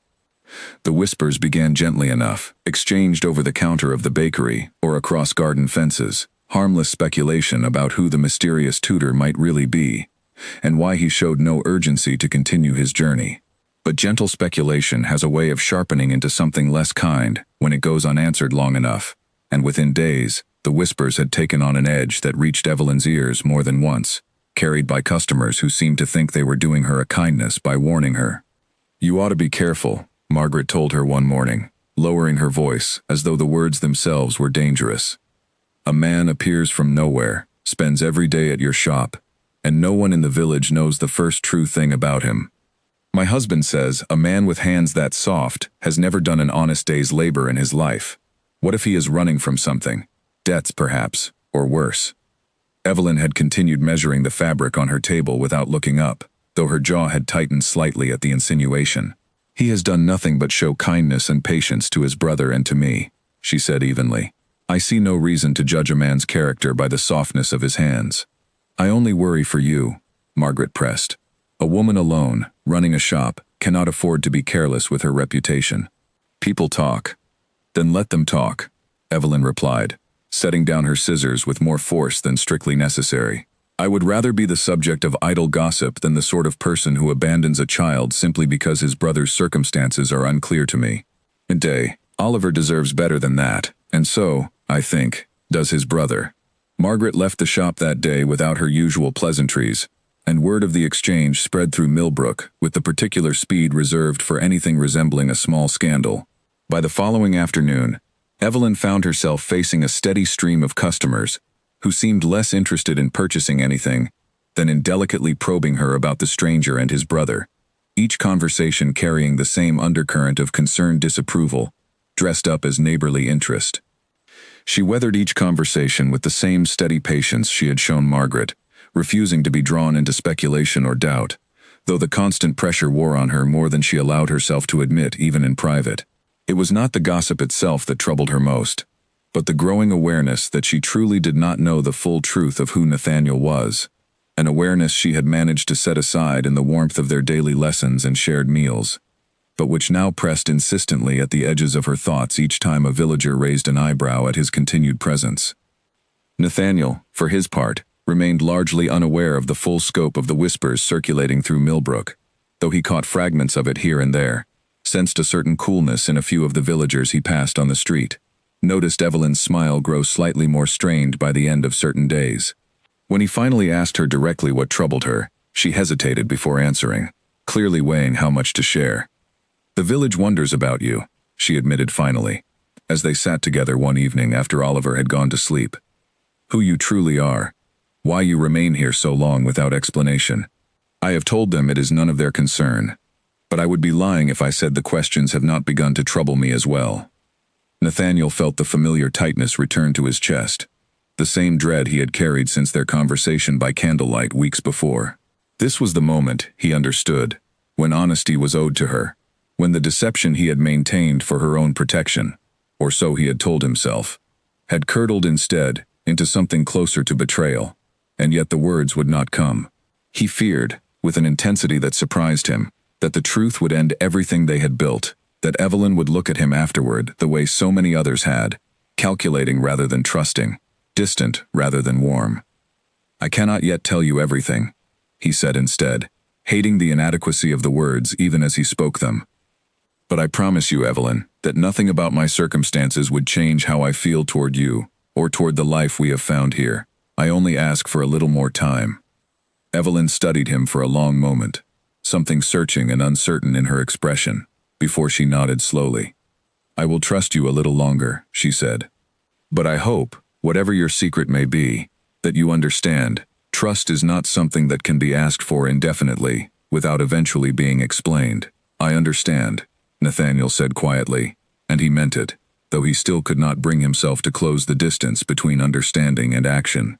The whispers began gently enough, exchanged over the counter of the bakery or across garden fences, harmless speculation about who the mysterious tutor might really be, and why he showed no urgency to continue his journey. But gentle speculation has a way of sharpening into something less kind when it goes unanswered long enough, and within days, the whispers had taken on an edge that reached Evelyn's ears more than once, carried by customers who seemed to think they were doing her a kindness by warning her. "You ought to be careful," Margaret told her one morning, lowering her voice as though the words themselves were dangerous. "A man appears from nowhere, spends every day at your shop, and no one in the village knows the first true thing about him. My husband says a man with hands that soft has never done an honest day's labor in his life. What if he is running from something? Debts, perhaps, or worse." Evelyn had continued measuring the fabric on her table without looking up, though her jaw had tightened slightly at the insinuation. "He has done nothing but show kindness and patience to his brother and to me," she said evenly. "I see no reason to judge a man's character by the softness of his hands." "I only worry for you," Margaret pressed. "A woman alone, running a shop, cannot afford to be careless with her reputation." "People talk." "Then let them talk," Evelyn replied, setting down her scissors with more force than strictly necessary. "I would rather be the subject of idle gossip than the sort of person who abandons a child simply because his brother's circumstances are unclear to me. Oliver deserves better than that, and so, I think, does his brother." Margaret left the shop that day without her usual pleasantries, and word of the exchange spread through Millbrook with the particular speed reserved for anything resembling a small scandal. By the following afternoon, Evelyn found herself facing a steady stream of customers who seemed less interested in purchasing anything than in delicately probing her about the stranger and his brother, each conversation carrying the same undercurrent of concerned disapproval, dressed up as neighborly interest. She weathered each conversation with the same steady patience she had shown Margaret, refusing to be drawn into speculation or doubt, though the constant pressure wore on her more than she allowed herself to admit even in private. It was not the gossip itself that troubled her most, but the growing awareness that she truly did not know the full truth of who Nathaniel was, an awareness she had managed to set aside in the warmth of their daily lessons and shared meals, but which now pressed insistently at the edges of her thoughts each time a villager raised an eyebrow at his continued presence. Nathaniel, for his part, remained largely unaware of the full scope of the whispers circulating through Millbrook, though he caught fragments of it here and there, sensed a certain coolness in a few of the villagers he passed on the street, noticed Evelyn's smile grow slightly more strained by the end of certain days. When he finally asked her directly what troubled her, she hesitated before answering, clearly weighing how much to share. "The village wonders about you," she admitted finally, as they sat together one evening after Oliver had gone to sleep. "Who you truly are, why you remain here so long without explanation. I have told them it is none of their concern, but I would be lying if I said the questions have not begun to trouble me as well." Nathaniel felt the familiar tightness return to his chest, the same dread he had carried since their conversation by candlelight weeks before. This was the moment, he understood, when honesty was owed to her, when the deception he had maintained for her own protection, or so he had told himself, had curdled instead into something closer to betrayal, and yet the words would not come. He feared, with an intensity that surprised him, that the truth would end everything they had built, that Evelyn would look at him afterward the way so many others had, calculating rather than trusting, distant rather than warm. "I cannot yet tell you everything," he said instead, hating the inadequacy of the words even as he spoke them. "But I promise you, Evelyn, that nothing about my circumstances would change how I feel toward you, or toward the life we have found here. I only ask for a little more time." Evelyn studied him for a long moment, something searching and uncertain in her expression, before she nodded slowly. "I will trust you a little longer," she said. "But I hope, whatever your secret may be, that you understand, trust is not something that can be asked for indefinitely, without eventually being explained." "I understand," Nathaniel said quietly, and he meant it, though he still could not bring himself to close the distance between understanding and action.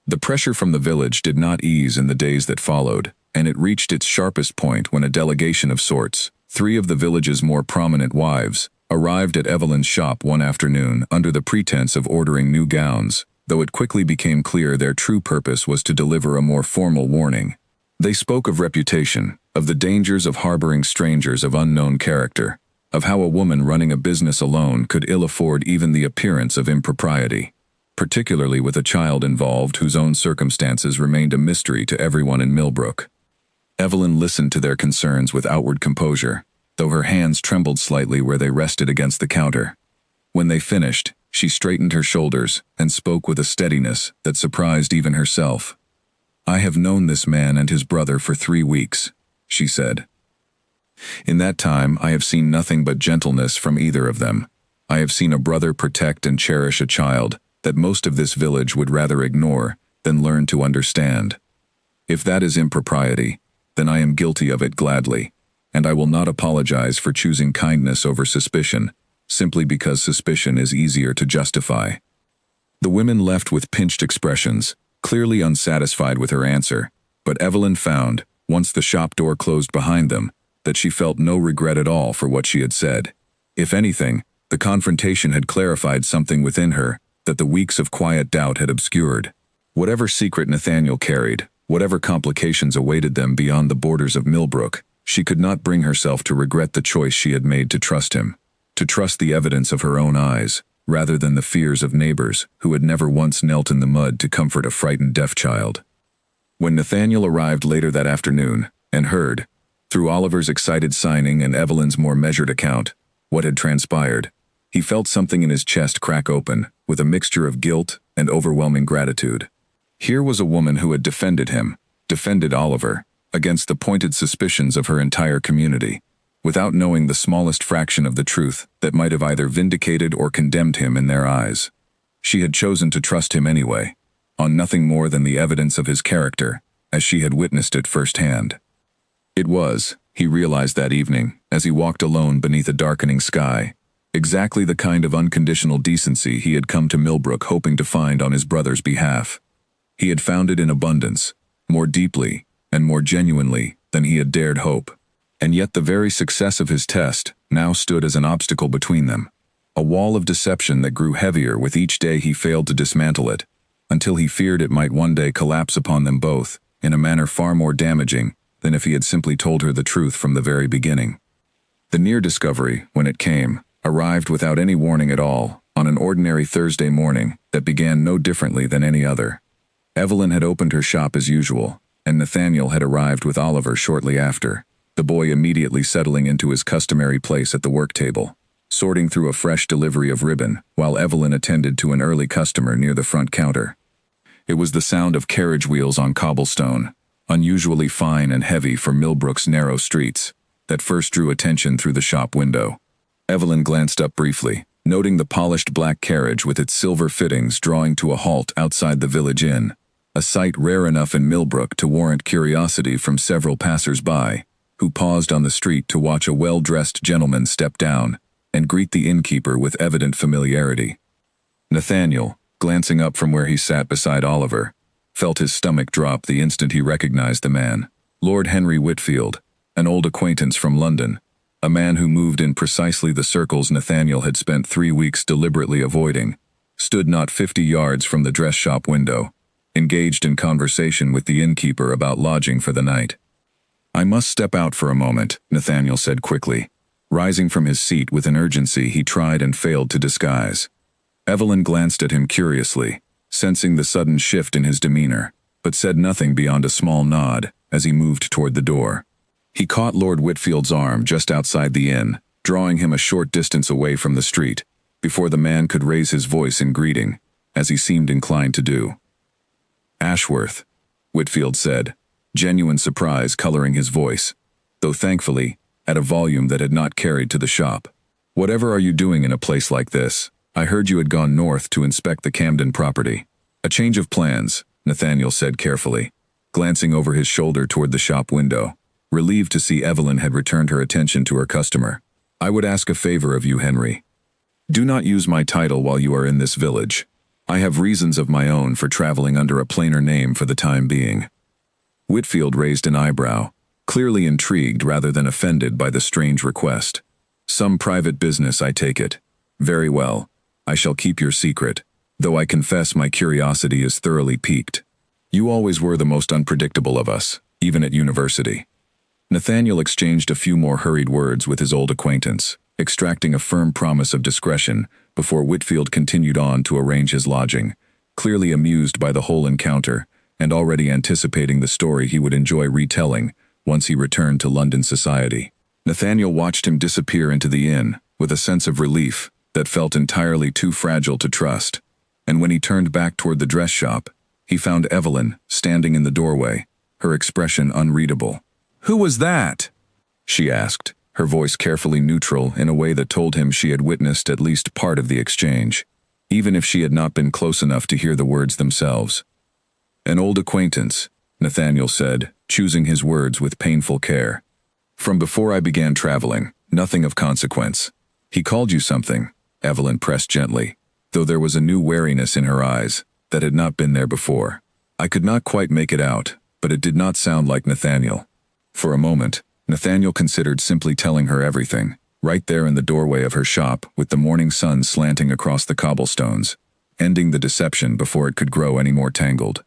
The pressure from the village did not ease in the days that followed, and it reached its sharpest point when a delegation of sorts, 3 of the village's more prominent wives, arrived at Evelyn's shop one afternoon under the pretense of ordering new gowns, though it quickly became clear their true purpose was to deliver a more formal warning. They spoke of reputation, of the dangers of harboring strangers of unknown character, of how a woman running a business alone could ill afford even the appearance of impropriety, particularly with a child involved whose own circumstances remained a mystery to everyone in Millbrook. Evelyn listened to their concerns with outward composure, though her hands trembled slightly where they rested against the counter. When they finished, she straightened her shoulders and spoke with a steadiness that surprised even herself. "I have known this man and his brother for 3 weeks," she said. "In that time, I have seen nothing but gentleness from either of them. I have seen a brother protect and cherish a child that most of this village would rather ignore than learn to understand. If that is impropriety, then I am guilty of it gladly, and I will not apologize for choosing kindness over suspicion, simply because suspicion is easier to justify." The women left with pinched expressions, clearly unsatisfied with her answer, but Evelyn found, once the shop door closed behind them, that she felt no regret at all for what she had said. If anything, the confrontation had clarified something within her that the weeks of quiet doubt had obscured. Whatever secret Nathaniel carried, whatever complications awaited them beyond the borders of Millbrook, she could not bring herself to regret the choice she had made to trust him, to trust the evidence of her own eyes, rather than the fears of neighbors who had never once knelt in the mud to comfort a frightened deaf child. When Nathaniel arrived later that afternoon, and heard, through Oliver's excited signing and Evelyn's more measured account, what had transpired, he felt something in his chest crack open, with a mixture of guilt and overwhelming gratitude. Here was a woman who had defended him, defended Oliver, against the pointed suspicions of her entire community, without knowing the smallest fraction of the truth that might have either vindicated or condemned him in their eyes. She had chosen to trust him anyway, on nothing more than the evidence of his character, as she had witnessed it firsthand. It was, he realized that evening, as he walked alone beneath a darkening sky, exactly the kind of unconditional decency he had come to Millbrook hoping to find on his brother's behalf. He had found it in abundance, more deeply and more genuinely than he had dared hope. And yet the very success of his test now stood as an obstacle between them, a wall of deception that grew heavier with each day he failed to dismantle it, until he feared it might one day collapse upon them both, in a manner far more damaging than if he had simply told her the truth from the very beginning. The near discovery, when it came, arrived without any warning at all, on an ordinary Thursday morning that began no differently than any other. Evelyn had opened her shop as usual, and Nathaniel had arrived with Oliver shortly after, the boy immediately settling into his customary place at the work table, sorting through a fresh delivery of ribbon, while Evelyn attended to an early customer near the front counter. It was the sound of carriage wheels on cobblestone, unusually fine and heavy for Millbrook's narrow streets, that first drew attention through the shop window. Evelyn glanced up briefly, noting the polished black carriage with its silver fittings drawing to a halt outside the village inn, a sight rare enough in Millbrook to warrant curiosity from several passers-by, who paused on the street to watch a well-dressed gentleman step down and greet the innkeeper with evident familiarity. Nathaniel, glancing up from where he sat beside Oliver, felt his stomach drop the instant he recognized the man. Lord Henry Whitfield, an old acquaintance from London, a man who moved in precisely the circles Nathaniel had spent 3 weeks deliberately avoiding, stood not 50 yards from the dress shop window, engaged in conversation with the innkeeper about lodging for the night. "I must step out for a moment," Nathaniel said quickly, rising from his seat with an urgency he tried and failed to disguise. Evelyn glanced at him curiously, sensing the sudden shift in his demeanor, but said nothing beyond a small nod as he moved toward the door. He caught Lord Whitfield's arm just outside the inn, drawing him a short distance away from the street, before the man could raise his voice in greeting, as he seemed inclined to do. "Ashworth," Whitfield said, genuine surprise coloring his voice, though thankfully, at a volume that had not carried to the shop. "Whatever are you doing in a place like this? I heard you had gone north to inspect the Camden property." "A change of plans," Nathaniel said carefully, glancing over his shoulder toward the shop window, relieved to see Evelyn had returned her attention to her customer. "I would ask a favor of you, Henry. Do not use my title while you are in this village. I have reasons of my own for traveling under a plainer name for the time being." Whitfield raised an eyebrow, clearly intrigued rather than offended by the strange request. "Some private business, I take it. Very well. I shall keep your secret, though I confess my curiosity is thoroughly piqued. You always were the most unpredictable of us, even at university." Nathaniel exchanged a few more hurried words with his old acquaintance, extracting a firm promise of discretion before Whitfield continued on to arrange his lodging, clearly amused by the whole encounter and already anticipating the story he would enjoy retelling once he returned to London society. Nathaniel watched him disappear into the inn with a sense of relief that felt entirely too fragile to trust, and when he turned back toward the dress shop, he found Evelyn standing in the doorway, her expression unreadable. "Who was that?" she asked, her voice carefully neutral in a way that told him she had witnessed at least part of the exchange, even if she had not been close enough to hear the words themselves. "An old acquaintance," Nathaniel said, choosing his words with painful care. "From before I began traveling, nothing of consequence." "He called you something," Evelyn pressed gently, though there was a new wariness in her eyes that had not been there before. I could not quite make it out, but it did not sound like Nathaniel. For a moment, Nathaniel considered simply telling her everything, right there in the doorway of her shop with the morning sun slanting across the cobblestones, ending the deception before it could grow any more tangled.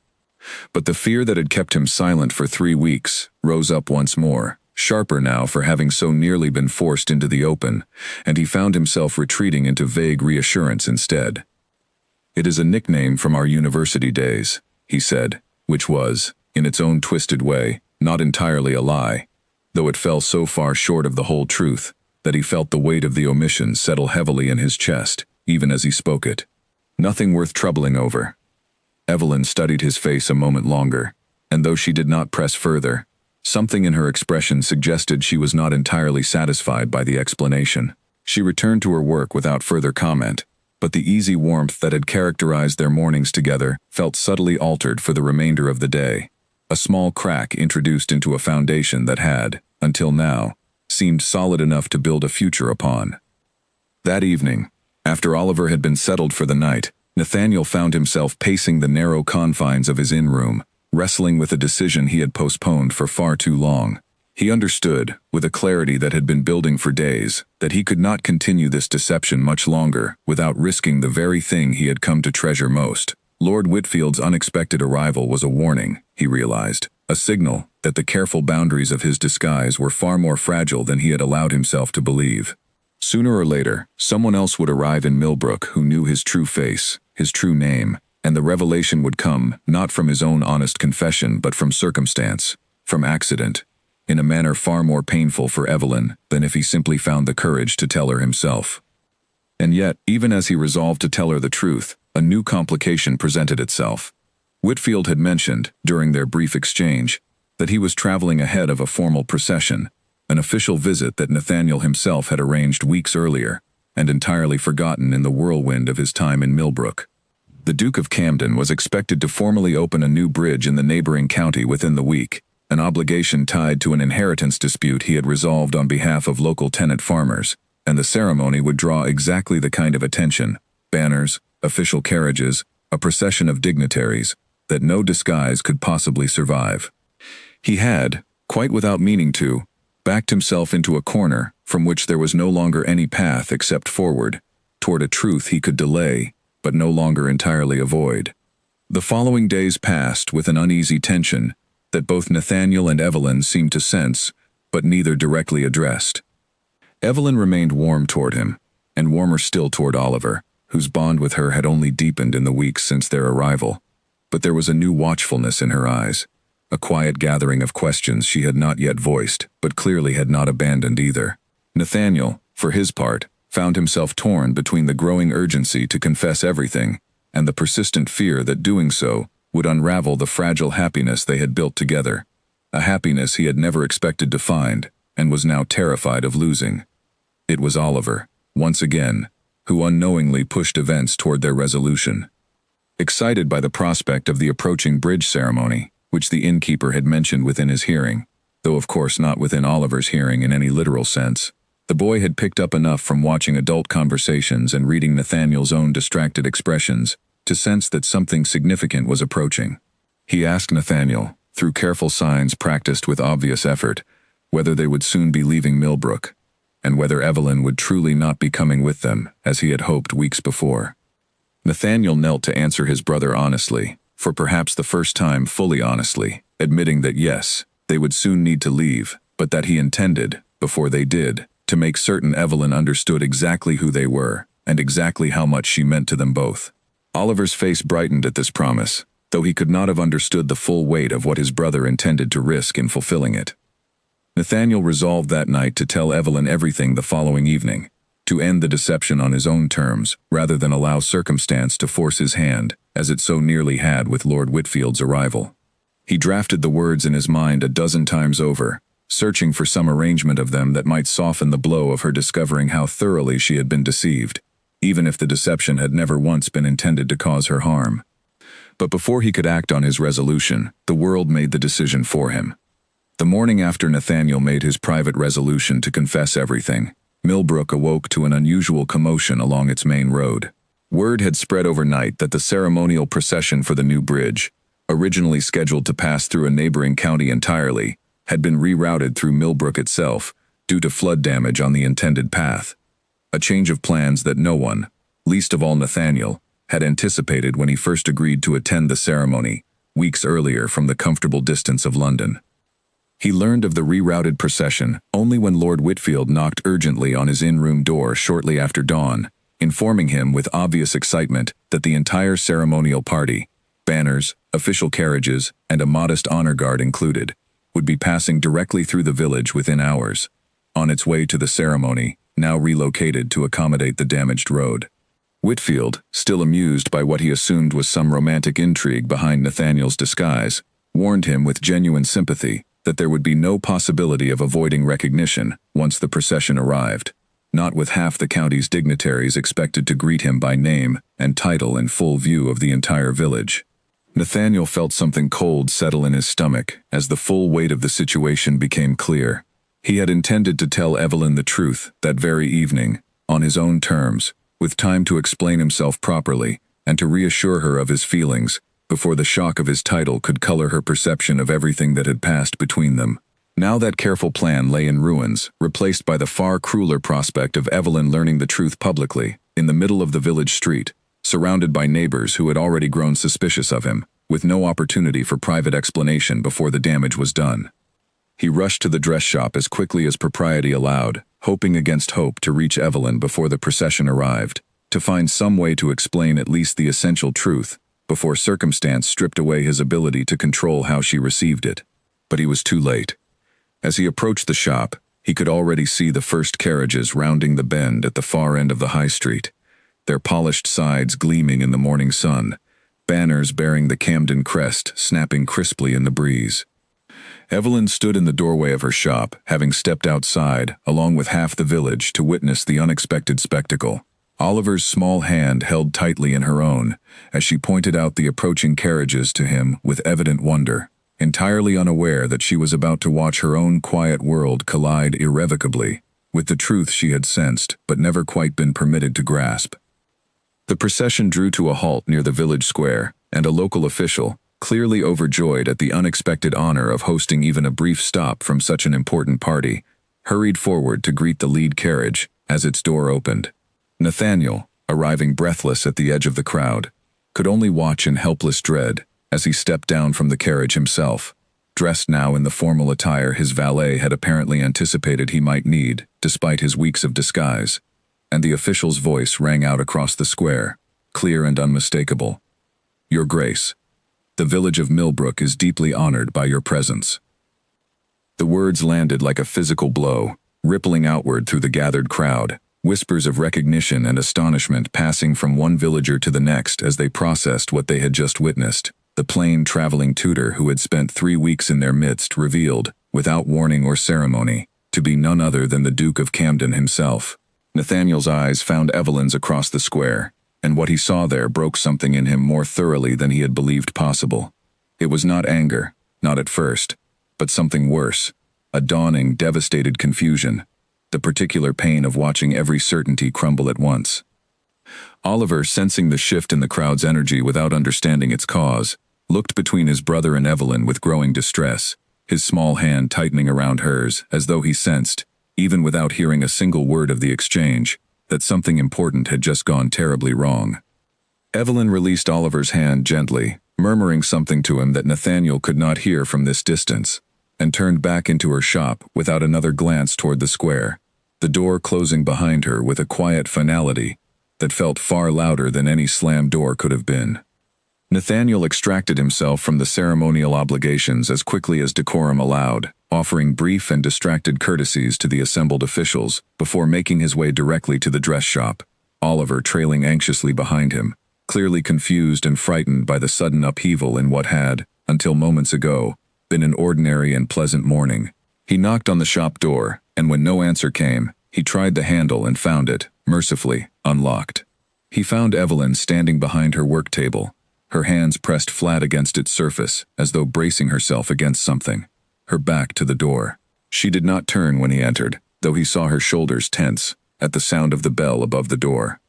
But the fear that had kept him silent for 3 weeks rose up once more, sharper now for having so nearly been forced into the open, and he found himself retreating into vague reassurance instead. "It is a nickname from our university days," he said, which was, in its own twisted way, not entirely a lie, though it fell so far short of the whole truth that he felt the weight of the omission settle heavily in his chest, even as he spoke it. "Nothing worth troubling over." Evelyn studied his face a moment longer, and though she did not press further, something in her expression suggested she was not entirely satisfied by the explanation. She returned to her work without further comment, but the easy warmth that had characterized their mornings together felt subtly altered for the remainder of the day. A small crack introduced into a foundation that had, until now, seemed solid enough to build a future upon. That evening, after Oliver had been settled for the night, Nathaniel found himself pacing the narrow confines of his inn room, wrestling with a decision he had postponed for far too long. He understood, with a clarity that had been building for days, that he could not continue this deception much longer without risking the very thing he had come to treasure most. Lord Whitfield's unexpected arrival was a warning, he realized, a signal that the careful boundaries of his disguise were far more fragile than he had allowed himself to believe. Sooner or later, someone else would arrive in Millbrook who knew his true face, his true name, and the revelation would come not from his own honest confession but from circumstance, from accident, in a manner far more painful for Evelyn than if he simply found the courage to tell her himself. And yet, even as he resolved to tell her the truth, a new complication presented itself. Whitfield had mentioned, during their brief exchange, that he was traveling ahead of a formal procession, an official visit that Nathaniel himself had arranged weeks earlier, and entirely forgotten in the whirlwind of his time in Millbrook. The Duke of Camden was expected to formally open a new bridge in the neighboring county within the week, an obligation tied to an inheritance dispute he had resolved on behalf of local tenant farmers, and the ceremony would draw exactly the kind of attention, banners, official carriages, a procession of dignitaries, that no disguise could possibly survive. He had, quite without meaning to, backed himself into a corner from which there was no longer any path except forward, toward a truth he could delay, but no longer entirely avoid. The following days passed with an uneasy tension that both Nathaniel and Evelyn seemed to sense, but neither directly addressed. Evelyn remained warm toward him, and warmer still toward Oliver, whose bond with her had only deepened in the weeks since their arrival. But there was a new watchfulness in her eyes, a quiet gathering of questions she had not yet voiced, but clearly had not abandoned either. Nathaniel, for his part, found himself torn between the growing urgency to confess everything and the persistent fear that doing so would unravel the fragile happiness they had built together, a happiness he had never expected to find and was now terrified of losing. It was Oliver, once again, who unknowingly pushed events toward their resolution. Excited by the prospect of the approaching bridge ceremony, which the innkeeper had mentioned within his hearing, though of course not within Oliver's hearing in any literal sense, the boy had picked up enough from watching adult conversations and reading Nathaniel's own distracted expressions to sense that something significant was approaching. He asked Nathaniel, through careful signs practiced with obvious effort, whether they would soon be leaving Millbrook, and whether Evelyn would truly not be coming with them, as he had hoped weeks before. Nathaniel knelt to answer his brother honestly, for perhaps the first time fully honestly, admitting that yes, they would soon need to leave, but that he intended, before they did, to make certain Evelyn understood exactly who they were, and exactly how much she meant to them both. Oliver's face brightened at this promise, though he could not have understood the full weight of what his brother intended to risk in fulfilling it. Nathaniel resolved that night to tell Evelyn everything the following evening, to end the deception on his own terms, rather than allow circumstance to force his hand, as it so nearly had with Lord Whitfield's arrival. He drafted the words in his mind a dozen times over, searching for some arrangement of them that might soften the blow of her discovering how thoroughly she had been deceived, even if the deception had never once been intended to cause her harm. But before he could act on his resolution, the world made the decision for him. The morning after Nathaniel made his private resolution to confess everything, Millbrook awoke to an unusual commotion along its main road. Word had spread overnight that the ceremonial procession for the new bridge, originally scheduled to pass through a neighboring county entirely, had been rerouted through Millbrook itself due to flood damage on the intended path. A change of plans that no one, least of all Nathaniel, had anticipated when he first agreed to attend the ceremony, weeks earlier from the comfortable distance of London. He learned of the rerouted procession only when Lord Whitfield knocked urgently on his in-room door shortly after dawn, informing him with obvious excitement that the entire ceremonial party, banners, official carriages, and a modest honor guard included, would be passing directly through the village within hours, on its way to the ceremony, now relocated to accommodate the damaged road. Whitfield, still amused by what he assumed was some romantic intrigue behind Nathaniel's disguise, warned him with genuine sympathy that there would be no possibility of avoiding recognition once the procession arrived, not with half the county's dignitaries expected to greet him by name and title in full view of the entire village. Nathaniel felt something cold settle in his stomach as the full weight of the situation became clear. He had intended to tell Evelyn the truth that very evening, on his own terms, with time to explain himself properly and to reassure her of his feelings, before the shock of his title could color her perception of everything that had passed between them. Now that careful plan lay in ruins, replaced by the far crueler prospect of Evelyn learning the truth publicly, in the middle of the village street, surrounded by neighbors who had already grown suspicious of him, with no opportunity for private explanation before the damage was done. He rushed to the dress shop as quickly as propriety allowed, hoping against hope to reach Evelyn before the procession arrived, to find some way to explain at least the essential truth, before circumstance stripped away his ability to control how she received it. But he was too late. As he approached the shop, he could already see the first carriages rounding the bend at the far end of the high street, their polished sides gleaming in the morning sun, banners bearing the Camden crest snapping crisply in the breeze. Evelyn stood in the doorway of her shop, having stepped outside, along with half the village, to witness the unexpected spectacle. Oliver's small hand held tightly in her own, as she pointed out the approaching carriages to him with evident wonder, entirely unaware that she was about to watch her own quiet world collide irrevocably with the truth she had sensed but never quite been permitted to grasp. The procession drew to a halt near the village square, and a local official, clearly overjoyed at the unexpected honor of hosting even a brief stop from such an important party, hurried forward to greet the lead carriage as its door opened. Nathaniel, arriving breathless at the edge of the crowd, could only watch in helpless dread as he stepped down from the carriage himself, dressed now in the formal attire his valet had apparently anticipated he might need, despite his weeks of disguise. and the official's voice rang out across the square, clear and unmistakable. Your Grace, the village of Millbrook is deeply honored by your presence. The words landed like a physical blow, rippling outward through the gathered crowd, whispers of recognition and astonishment passing from one villager to the next as they processed what they had just witnessed. The plain traveling tutor who had spent 3 weeks in their midst revealed, without warning or ceremony, to be none other than the Duke of Camden himself. Nathaniel's eyes found Evelyn's across the square, and what he saw there broke something in him more thoroughly than he had believed possible. It was not anger, not at first, but something worse, a dawning, devastated confusion, the particular pain of watching every certainty crumble at once. Oliver, sensing the shift in the crowd's energy without understanding its cause, looked between his brother and Evelyn with growing distress, his small hand tightening around hers as though he sensed, even without hearing a single word of the exchange, that something important had just gone terribly wrong. Evelyn released Oliver's hand gently, murmuring something to him that Nathaniel could not hear from this distance, and turned back into her shop without another glance toward the square, the door closing behind her with a quiet finality that felt far louder than any slammed door could have been. Nathaniel extracted himself from the ceremonial obligations as quickly as decorum allowed, offering brief and distracted courtesies to the assembled officials before making his way directly to the dress shop, Oliver trailing anxiously behind him, clearly confused and frightened by the sudden upheaval in what had, until moments ago, been an ordinary and pleasant morning. He knocked on the shop door, and when no answer came, he tried the handle and found it, mercifully, unlocked. He found Evelyn standing behind her work table, her hands pressed flat against its surface, as though bracing herself against something, her back to the door. She did not turn when he entered, though he saw her shoulders tense, at the sound of the bell above the door.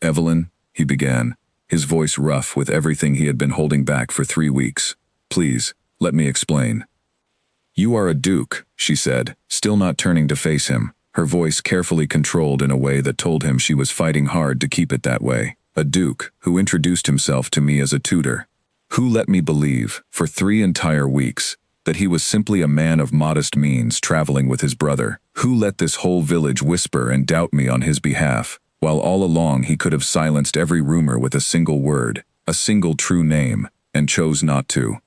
"Evelyn," he began, his voice rough with everything he had been holding back for 3 weeks. "Please, let me explain." "You are a duke," she said, still not turning to face him, her voice carefully controlled in a way that told him she was fighting hard to keep it that way. "A duke who introduced himself to me as a tutor, who let me believe, for 3 entire weeks, that he was simply a man of modest means traveling with his brother, who let this whole village whisper and doubt me on his behalf, while all along he could have silenced every rumor with a single word, a single true name, and chose not to."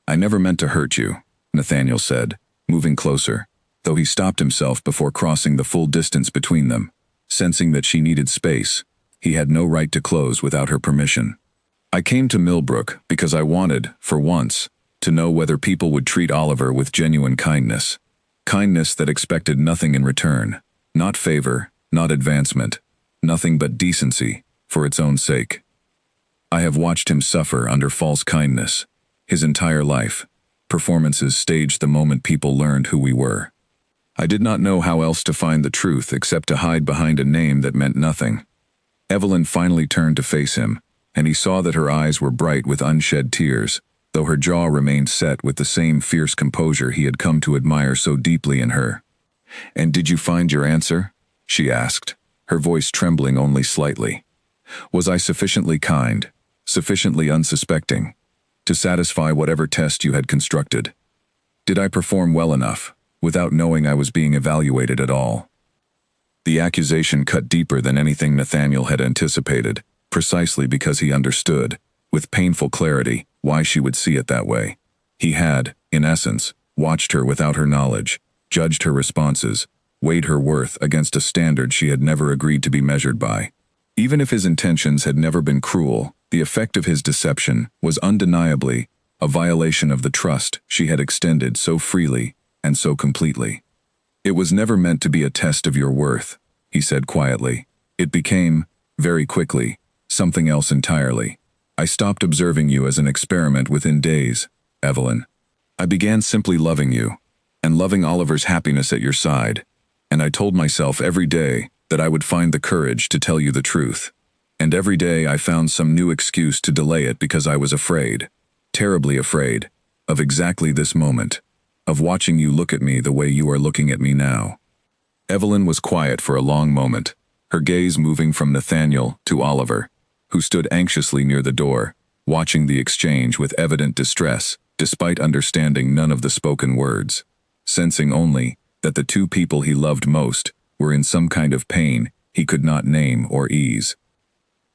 "I never meant to hurt you," Nathaniel said, moving closer, though he stopped himself before crossing the full distance between them, sensing that she needed space. He had no right to close without her permission. "I came to Millbrook because I wanted, for once, to know whether people would treat Oliver with genuine kindness. Kindness that expected nothing in return, not favor, not advancement, nothing but decency, for its own sake. I have watched him suffer under false kindness, his entire life, performances staged the moment people learned who we were. I did not know how else to find the truth except to hide behind a name that meant nothing." Evelyn finally turned to face him, and he saw that her eyes were bright with unshed tears, though her jaw remained set with the same fierce composure he had come to admire so deeply in her. "And did you find your answer?" she asked, her voice trembling only slightly. "Was I sufficiently kind, sufficiently unsuspecting, to satisfy whatever test you had constructed? Did I perform well enough, without knowing I was being evaluated at all?" The accusation cut deeper than anything Nathaniel had anticipated, precisely because he understood, with painful clarity, why she would see it that way. He had, in essence, watched her without her knowledge, judged her responses, weighed her worth against a standard she had never agreed to be measured by. Even if his intentions had never been cruel, the effect of his deception was undeniably a violation of the trust she had extended so freely and so completely. "It was never meant to be a test of your worth," he said quietly. "It became, very quickly, something else entirely. I stopped observing you as an experiment within days, Evelyn. I began simply loving you, and loving Oliver's happiness at your side, and I told myself every day that I would find the courage to tell you the truth. And every day I found some new excuse to delay it because I was afraid, terribly afraid, of exactly this moment, of watching you look at me the way you are looking at me now." Evelyn was quiet for a long moment, her gaze moving from Nathaniel to Oliver, who stood anxiously near the door, watching the exchange with evident distress, despite understanding none of the spoken words, sensing only that the two people he loved most were in some kind of pain he could not name or ease.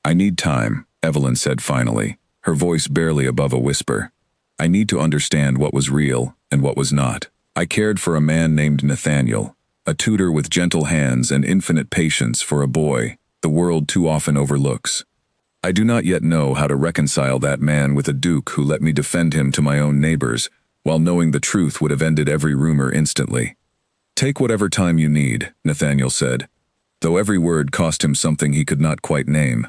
"I need time," Evelyn said finally, her voice barely above a whisper. "I need to understand what was real and what was not. I cared for a man named Nathaniel, a tutor with gentle hands and infinite patience for a boy the world too often overlooks. I do not yet know how to reconcile that man with a duke who let me defend him to my own neighbors, while knowing the truth would have ended every rumor instantly." "Take whatever time you need," Nathaniel said, though every word cost him something he could not quite name.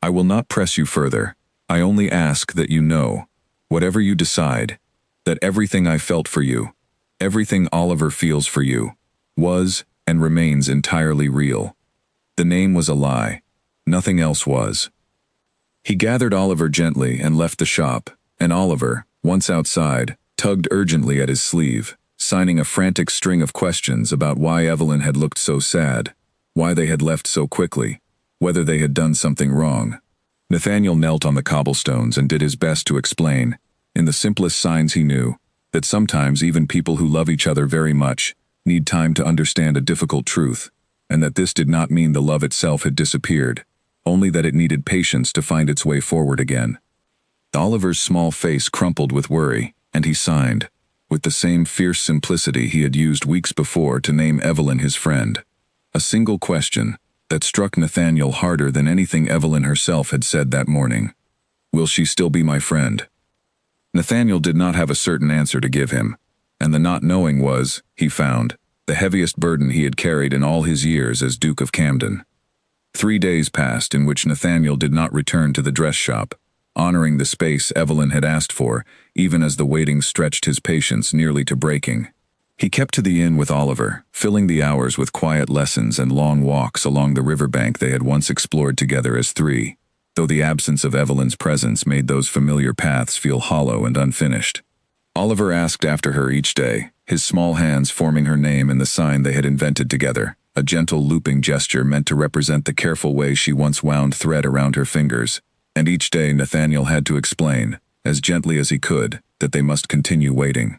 "I will not press you further. I only ask that you know, whatever you decide, that everything I felt for you, everything Oliver feels for you, was and remains entirely real. The name was a lie. Nothing else was." He gathered Oliver gently and left the shop, and Oliver, once outside, tugged urgently at his sleeve, signing a frantic string of questions about why Evelyn had looked so sad, why they had left so quickly, whether they had done something wrong. Nathaniel knelt on the cobblestones and did his best to explain, in the simplest signs he knew, that sometimes even people who love each other very much need time to understand a difficult truth, and that this did not mean the love itself had disappeared, only that it needed patience to find its way forward again. Oliver's small face crumpled with worry, and he signed, with the same fierce simplicity he had used weeks before to name Evelyn his friend. A single question that struck Nathaniel harder than anything Evelyn herself had said that morning. "Will she still be my friend?" Nathaniel did not have a certain answer to give him, and the not knowing was, he found, the heaviest burden he had carried in all his years as Duke of Camden. 3 days passed in which Nathaniel did not return to the dress shop, honoring the space Evelyn had asked for, even as the waiting stretched his patience nearly to breaking. He kept to the inn with Oliver, filling the hours with quiet lessons and long walks along the riverbank they had once explored together as three, though the absence of Evelyn's presence made those familiar paths feel hollow and unfinished. Oliver asked after her each day, his small hands forming her name in the sign they had invented together, a gentle looping gesture meant to represent the careful way she once wound thread around her fingers, and each day Nathaniel had to explain, as gently as he could, that they must continue waiting.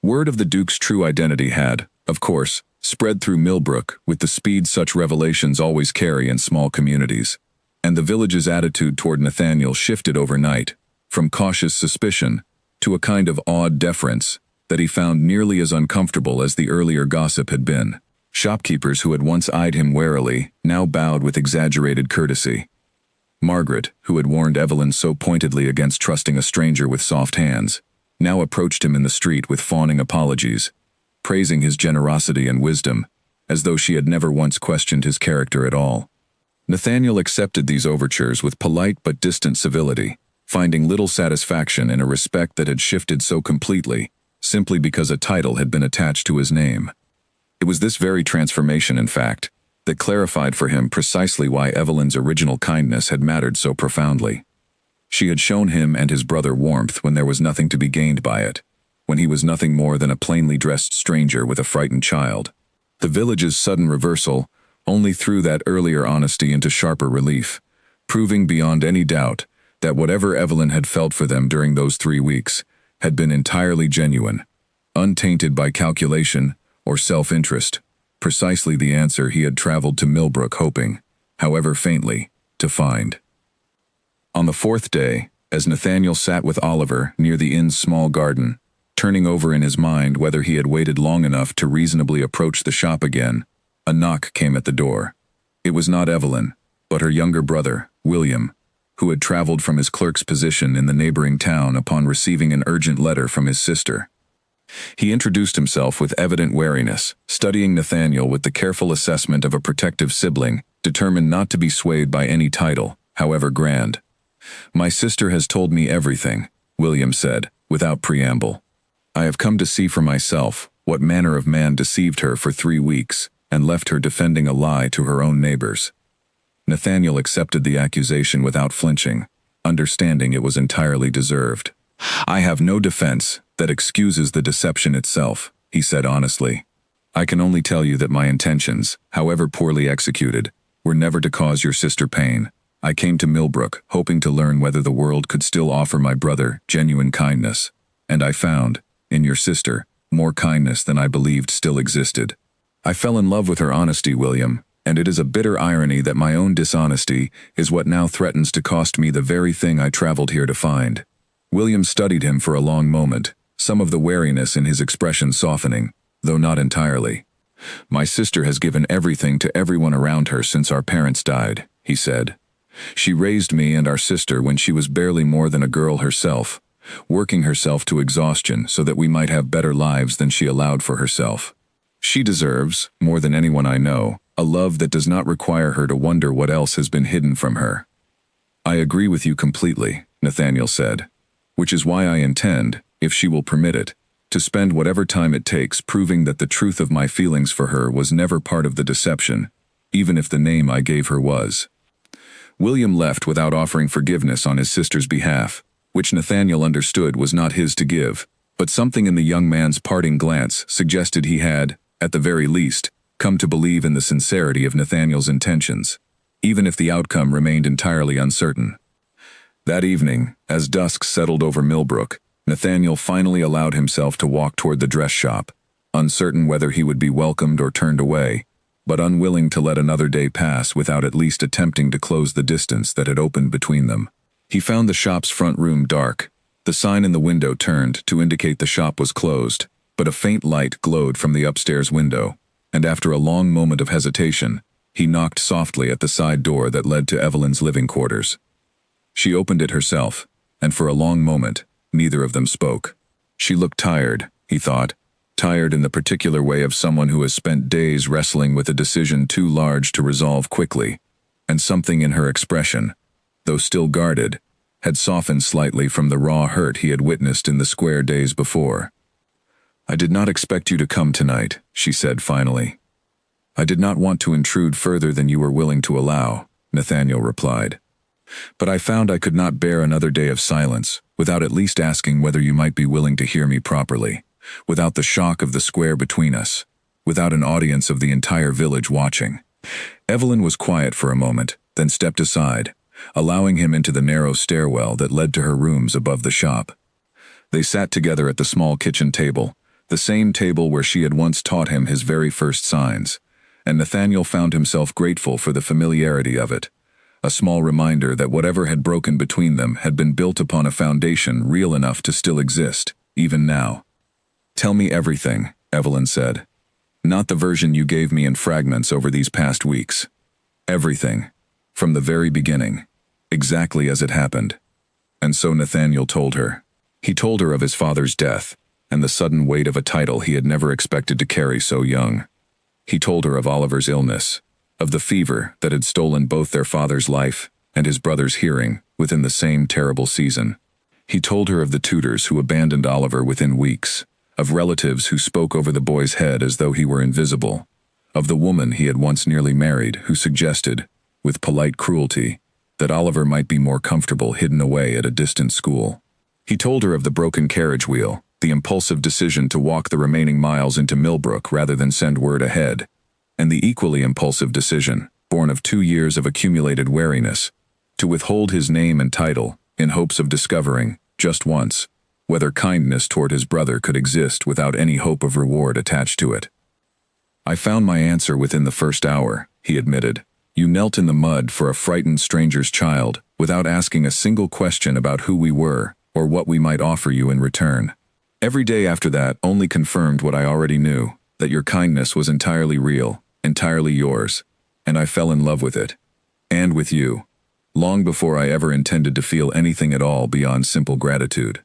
Word of the Duke's true identity had, of course, spread through Millbrook with the speed such revelations always carry in small communities, and the village's attitude toward Nathaniel shifted overnight, from cautious suspicion to a kind of awed deference that he found nearly as uncomfortable as the earlier gossip had been. Shopkeepers who had once eyed him warily now bowed with exaggerated courtesy. Margaret, who had warned Evelyn so pointedly against trusting a stranger with soft hands, now approached him in the street with fawning apologies, praising his generosity and wisdom, as though she had never once questioned his character at all. Nathaniel accepted these overtures with polite but distant civility, finding little satisfaction in a respect that had shifted so completely, simply because a title had been attached to his name. It was this very transformation, in fact, that clarified for him precisely why Evelyn's original kindness had mattered so profoundly. She had shown him and his brother warmth when there was nothing to be gained by it, when he was nothing more than a plainly dressed stranger with a frightened child. The village's sudden reversal only threw that earlier honesty into sharper relief, proving beyond any doubt that whatever Evelyn had felt for them during those 3 weeks had been entirely genuine, untainted by calculation or self-interest, precisely the answer he had traveled to Millbrook hoping, however faintly, to find. On the 4th day, as Nathaniel sat with Oliver near the inn's small garden, turning over in his mind whether he had waited long enough to reasonably approach the shop again, a knock came at the door. It was not Evelyn, but her younger brother, William, who had traveled from his clerk's position in the neighboring town upon receiving an urgent letter from his sister. He introduced himself with evident wariness, studying Nathaniel with the careful assessment of a protective sibling, determined not to be swayed by any title, however grand. "My sister has told me everything," William said, without preamble. "I have come to see for myself what manner of man deceived her for 3 weeks and left her defending a lie to her own neighbors." Nathaniel accepted the accusation without flinching, understanding it was entirely deserved. "I have no defense that excuses the deception itself," he said honestly. "I can only tell you that my intentions, however poorly executed, were never to cause your sister pain. I came to Millbrook hoping to learn whether the world could still offer my brother genuine kindness, and I found, in your sister, more kindness than I believed still existed. I fell in love with her honesty, William, And it is a bitter irony that my own dishonesty is what now threatens to cost me the very thing I traveled here to find. William studied him for a long moment, some of the wariness in his expression softening, though not entirely. My sister has given everything to everyone around her since our parents died, he said. She raised me and our sister when she was barely more than a girl herself, working herself to exhaustion so that we might have better lives than she allowed for herself. She deserves, more than anyone I know, a love that does not require her to wonder what else has been hidden from her. I agree with you completely, Nathaniel said, which is why I intend, if she will permit it, to spend whatever time it takes proving that the truth of my feelings for her was never part of the deception, even if the name I gave her was. William left without offering forgiveness on his sister's behalf, which Nathaniel understood was not his to give, but something in the young man's parting glance suggested he had, at the very least, come to believe in the sincerity of Nathaniel's intentions, even if the outcome remained entirely uncertain. That evening, as dusk settled over Millbrook, Nathaniel finally allowed himself to walk toward the dress shop, uncertain whether he would be welcomed or turned away, but unwilling to let another day pass without at least attempting to close the distance that had opened between them. He found the shop's front room dark. The sign in the window turned to indicate the shop was closed, but a faint light glowed from the upstairs window, and after a long moment of hesitation, he knocked softly at the side door that led to Evelyn's living quarters. She opened it herself, and for a long moment, neither of them spoke. She looked tired, he thought, tired in the particular way of someone who has spent days wrestling with a decision too large to resolve quickly, and something in her expression, though still guarded, had softened slightly from the raw hurt he had witnessed in the square days before. "I did not expect you to come tonight," she said finally. "I did not want to intrude further than you were willing to allow," Nathaniel replied. "But I found I could not bear another day of silence, without at least asking whether you might be willing to hear me properly, without the shock of the square between us, without an audience of the entire village watching." Evelyn was quiet for a moment, then stepped aside, allowing him into the narrow stairwell that led to her rooms above the shop. They sat together at the small kitchen table, the same table where she had once taught him his very first signs, and Nathaniel found himself grateful for the familiarity of it, a small reminder that whatever had broken between them had been built upon a foundation real enough to still exist, even now. "Tell me everything," Evelyn said. "Not the version you gave me in fragments over these past weeks. Everything. From the very beginning. Exactly as it happened." And so Nathaniel told her. He told her of his father's death, and the sudden weight of a title he had never expected to carry so young. He told her of Oliver's illness, of the fever that had stolen both their father's life and his brother's hearing within the same terrible season. He told her of the tutors who abandoned Oliver within weeks, of relatives who spoke over the boy's head as though he were invisible, of the woman he had once nearly married who suggested, with polite cruelty, that Oliver might be more comfortable hidden away at a distant school. He told her of the broken carriage wheel, the impulsive decision to walk the remaining miles into Millbrook rather than send word ahead, and the equally impulsive decision, born of 2 years of accumulated wariness, to withhold his name and title in hopes of discovering, just once, whether kindness toward his brother could exist without any hope of reward attached to it. "I found my answer within the first hour," he admitted. "You knelt in the mud for a frightened stranger's child without asking a single question about who we were or what we might offer you in return. Every day after that only confirmed what I already knew, that your kindness was entirely real, entirely yours, and I fell in love with it. And with you. Long before I ever intended to feel anything at all beyond simple gratitude."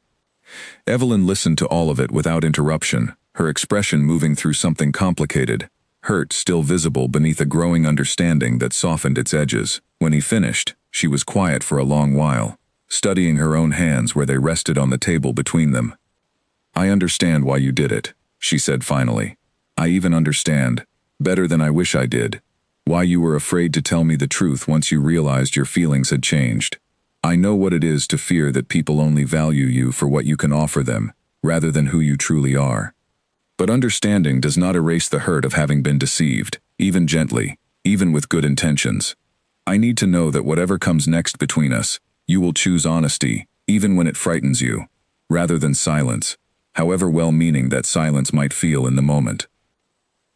Evelyn listened to all of it without interruption, her expression moving through something complicated, hurt still visible beneath a growing understanding that softened its edges. When he finished, she was quiet for a long while, studying her own hands where they rested on the table between them. "I understand why you did it," she said finally. "I even understand, better than I wish I did, why you were afraid to tell me the truth once you realized your feelings had changed. I know what it is to fear that people only value you for what you can offer them, rather than who you truly are. But understanding does not erase the hurt of having been deceived, even gently, even with good intentions. I need to know that whatever comes next between us, you will choose honesty, even when it frightens you, rather than silence, however well-meaning that silence might feel in the moment."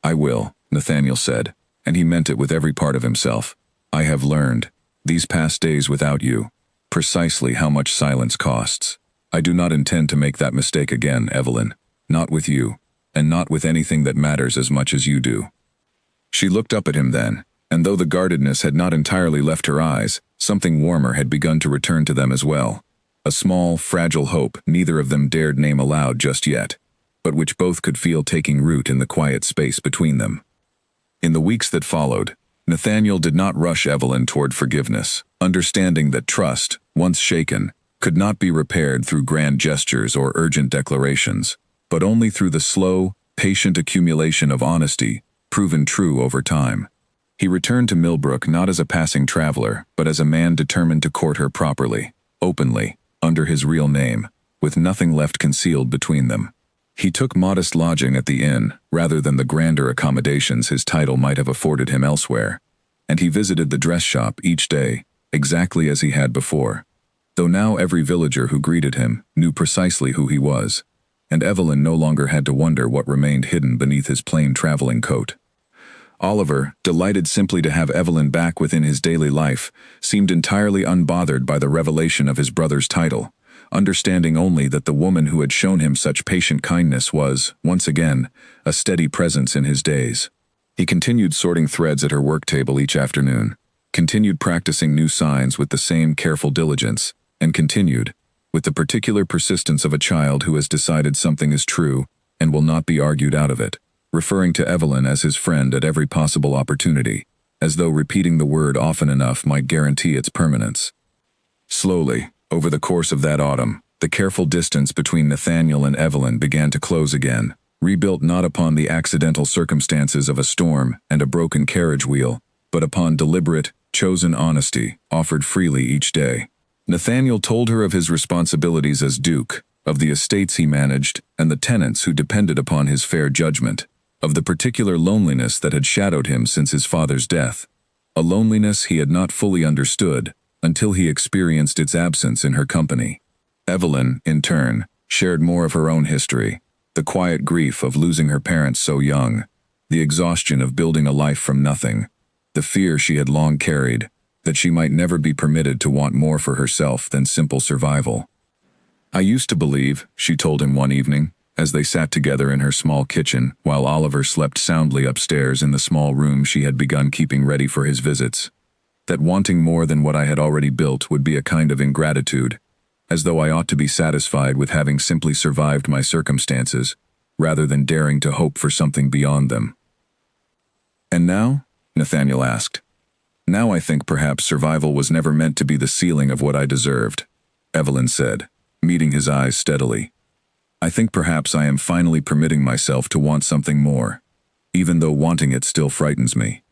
"I will," Nathaniel said, and he meant it with every part of himself. I have learned, these past days without you, precisely how much silence costs. I do not intend to make that mistake again, Evelyn. Not with you, and not with anything that matters as much as you do. She looked up at him then, and though the guardedness had not entirely left her eyes, something warmer had begun to return to them as well. A small, fragile hope neither of them dared name aloud just yet, but which both could feel taking root in the quiet space between them. In the weeks that followed, Nathaniel did not rush Evelyn toward forgiveness, understanding that trust, once shaken, could not be repaired through grand gestures or urgent declarations, but only through the slow, patient accumulation of honesty, proven true over time. He returned to Millbrook not as a passing traveler, but as a man determined to court her properly, openly, under his real name, with nothing left concealed between them. He took modest lodging at the inn, rather than the grander accommodations his title might have afforded him elsewhere, and he visited the dress shop each day, exactly as he had before, though now every villager who greeted him knew precisely who he was, and Evelyn no longer had to wonder what remained hidden beneath his plain traveling coat. Oliver, delighted simply to have Evelyn back within his daily life, seemed entirely unbothered by the revelation of his brother's title, understanding only that the woman who had shown him such patient kindness was, once again, a steady presence in his days. He continued sorting threads at her work table each afternoon, continued practicing new signs with the same careful diligence, and continued, with the particular persistence of a child who has decided something is true and will not be argued out of it, referring to Evelyn as his friend at every possible opportunity, as though repeating the word often enough might guarantee its permanence. Slowly, over the course of that autumn, the careful distance between Nathaniel and Evelyn began to close again, rebuilt not upon the accidental circumstances of a storm and a broken carriage wheel, but upon deliberate, chosen honesty, offered freely each day. Nathaniel told her of his responsibilities as Duke, of the estates he managed, and the tenants who depended upon his fair judgment, of the particular loneliness that had shadowed him since his father's death, a loneliness he had not fully understood until he experienced its absence in her company. Evelyn, in turn, shared more of her own history, the quiet grief of losing her parents so young, the exhaustion of building a life from nothing, the fear she had long carried, that she might never be permitted to want more for herself than simple survival. "I used to believe," she told him one evening, as they sat together in her small kitchen while Oliver slept soundly upstairs in the small room she had begun keeping ready for his visits, "that wanting more than what I had already built would be a kind of ingratitude, as though I ought to be satisfied with having simply survived my circumstances, rather than daring to hope for something beyond them." "And now?" Nathaniel asked. "Now I think perhaps survival was never meant to be the ceiling of what I deserved," Evelyn said, meeting his eyes steadily. "I think perhaps I am finally permitting myself to want something more, even though wanting it still frightens me."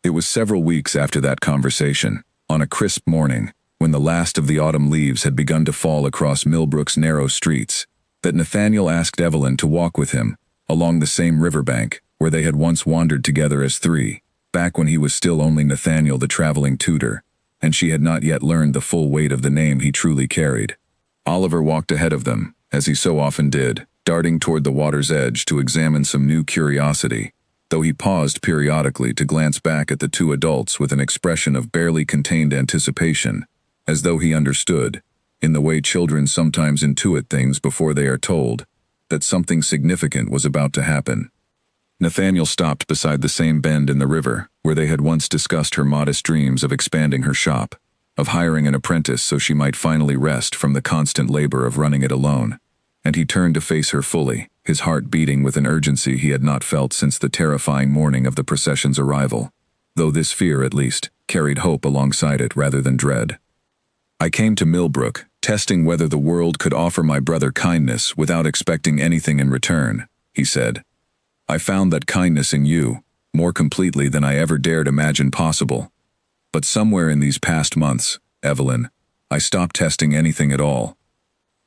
It was several weeks after that conversation, on a crisp morning, when the last of the autumn leaves had begun to fall across Millbrook's narrow streets, that Nathaniel asked Evelyn to walk with him along the same riverbank where they had once wandered together as three, back when he was still only Nathaniel the traveling tutor, and she had not yet learned the full weight of the name he truly carried. Oliver walked ahead of them, as he so often did, darting toward the water's edge to examine some new curiosity, though he paused periodically to glance back at the two adults with an expression of barely contained anticipation, as though he understood, in the way children sometimes intuit things before they are told, that something significant was about to happen. Nathaniel stopped beside the same bend in the river, where they had once discussed her modest dreams of expanding her shop, of hiring an apprentice so she might finally rest from the constant labor of running it alone, and he turned to face her fully, his heart beating with an urgency he had not felt since the terrifying morning of the procession's arrival, though this fear, at least, carried hope alongside it rather than dread. "I came to Millbrook, testing whether the world could offer my brother kindness without expecting anything in return," he said. "I found that kindness in you, more completely than I ever dared imagine possible. But somewhere in these past months, Evelyn, I stopped testing anything at all.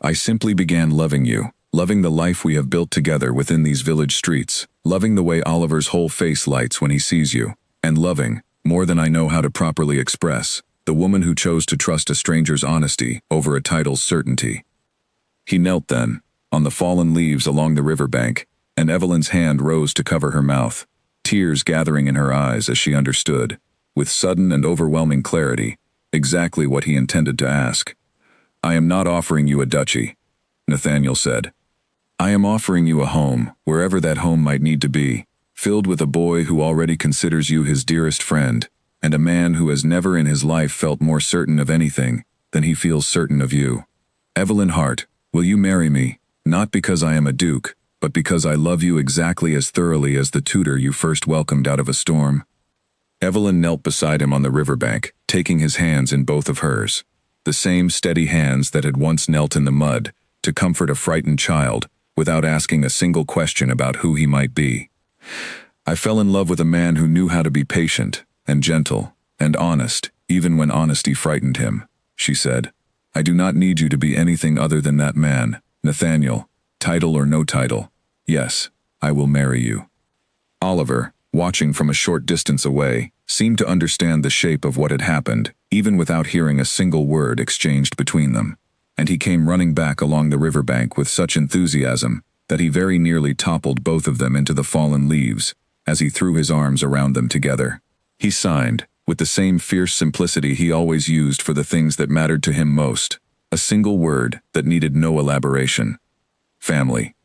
I simply began loving you, loving the life we have built together within these village streets, loving the way Oliver's whole face lights when he sees you, and loving, more than I know how to properly express, the woman who chose to trust a stranger's honesty over a title's certainty." He knelt then, on the fallen leaves along the riverbank, and Evelyn's hand rose to cover her mouth. tears gathering in her eyes as she understood, with sudden and overwhelming clarity, exactly what he intended to ask. "I am not offering you a duchy," Nathaniel said. "I am offering you a home, wherever that home might need to be, filled with a boy who already considers you his dearest friend, and a man who has never in his life felt more certain of anything than he feels certain of you. Evelyn Hart, will you marry me, not because I am a duke, but because I love you exactly as thoroughly as the tutor you first welcomed out of a storm?" Evelyn knelt beside him on the riverbank, taking his hands in both of hers, the same steady hands that had once knelt in the mud to comfort a frightened child without asking a single question about who he might be. "I fell in love with a man who knew how to be patient and gentle and honest, even when honesty frightened him," she said. "I do not need you to be anything other than that man, Nathaniel, title or no title. Yes, I will marry you." Oliver, watching from a short distance away, seemed to understand the shape of what had happened, even without hearing a single word exchanged between them, and he came running back along the riverbank with such enthusiasm that he very nearly toppled both of them into the fallen leaves as he threw his arms around them together. He signed, with the same fierce simplicity he always used for the things that mattered to him most, a single word that needed no elaboration: family.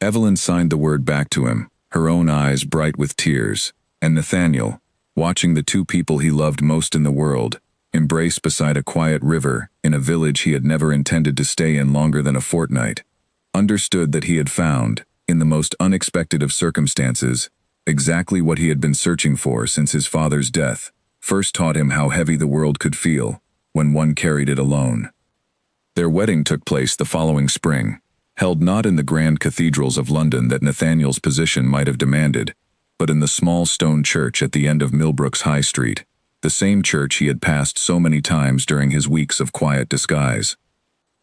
Evelyn signed the word back to him, her own eyes bright with tears, and Nathaniel, watching the two people he loved most in the world, embraced beside a quiet river in a village he had never intended to stay in longer than a fortnight, understood that he had found, in the most unexpected of circumstances, exactly what he had been searching for since his father's death first taught him how heavy the world could feel when one carried it alone. Their wedding took place the following spring, held not in the grand cathedrals of London that Nathaniel's position might have demanded, but in the small stone church at the end of Millbrook's High Street, the same church he had passed so many times during his weeks of quiet disguise.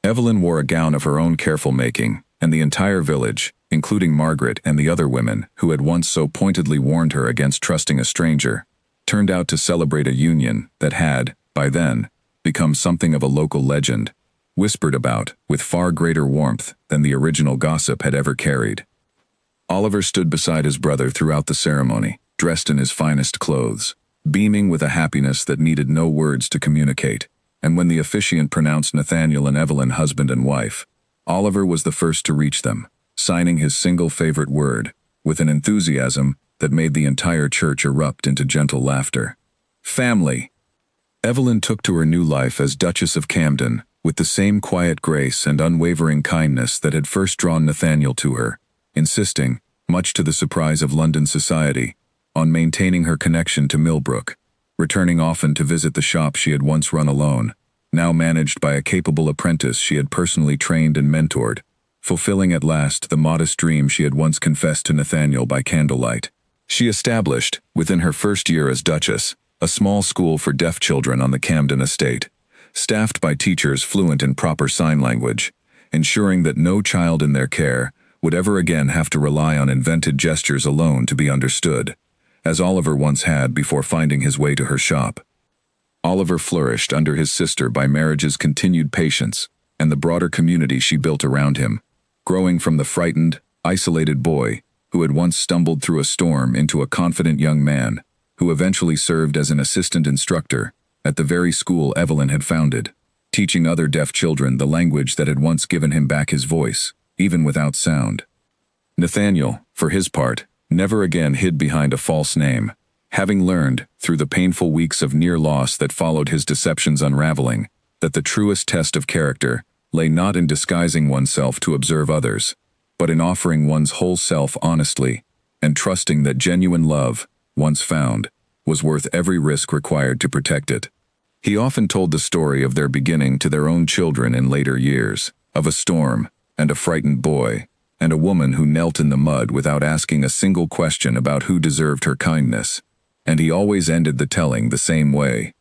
Evelyn wore a gown of her own careful making, and the entire village, including Margaret and the other women who had once so pointedly warned her against trusting a stranger, turned out to celebrate a union that had, by then, become something of a local legend, whispered about with far greater warmth than the original gossip had ever carried. Oliver stood beside his brother throughout the ceremony, dressed in his finest clothes, beaming with a happiness that needed no words to communicate, and when the officiant pronounced Nathaniel and Evelyn husband and wife, Oliver was the first to reach them, signing his single favorite word, with an enthusiasm that made the entire church erupt into gentle laughter. Family! Evelyn took to her new life as Duchess of Camden, with the same quiet grace and unwavering kindness that had first drawn Nathaniel to her, insisting, much to the surprise of London society, on maintaining her connection to Millbrook, returning often to visit the shop she had once run alone, now managed by a capable apprentice she had personally trained and mentored, fulfilling at last the modest dream she had once confessed to Nathaniel by candlelight. She established, within her first year as Duchess, a small school for deaf children on the Camden estate, staffed by teachers fluent in proper sign language, ensuring that no child in their care would ever again have to rely on invented gestures alone to be understood, as Oliver once had before finding his way to her shop. Oliver flourished under his sister by marriage's continued patience and the broader community she built around him, growing from the frightened, isolated boy who had once stumbled through a storm into a confident young man who eventually served as an assistant instructor at the very school Evelyn had founded, teaching other deaf children the language that had once given him back his voice, even without sound. Nathaniel, for his part, never again hid behind a false name, having learned, through the painful weeks of near loss that followed his deception's unraveling, that the truest test of character lay not in disguising oneself to observe others, but in offering one's whole self honestly, and trusting that genuine love, once found, was worth every risk required to protect it. He often told the story of their beginning to their own children in later years, of a storm, and a frightened boy, and a woman who knelt in the mud without asking a single question about who deserved her kindness, and he always ended the telling the same way,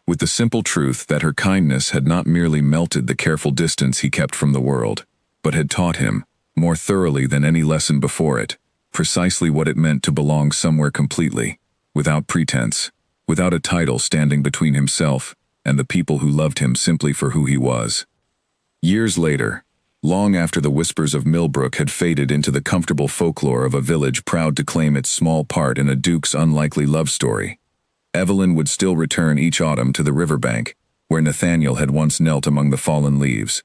with the simple truth that her kindness had not merely melted the careful distance he kept from the world, but had taught him, more thoroughly than any lesson before it, precisely what it meant to belong somewhere completely, without pretense, without a title standing between himself and the people who loved him simply for who he was. Years later, long after the whispers of Millbrook had faded into the comfortable folklore of a village proud to claim its small part in a duke's unlikely love story. Evelyn would still return each autumn to the riverbank, where Nathaniel had once knelt among the fallen leaves,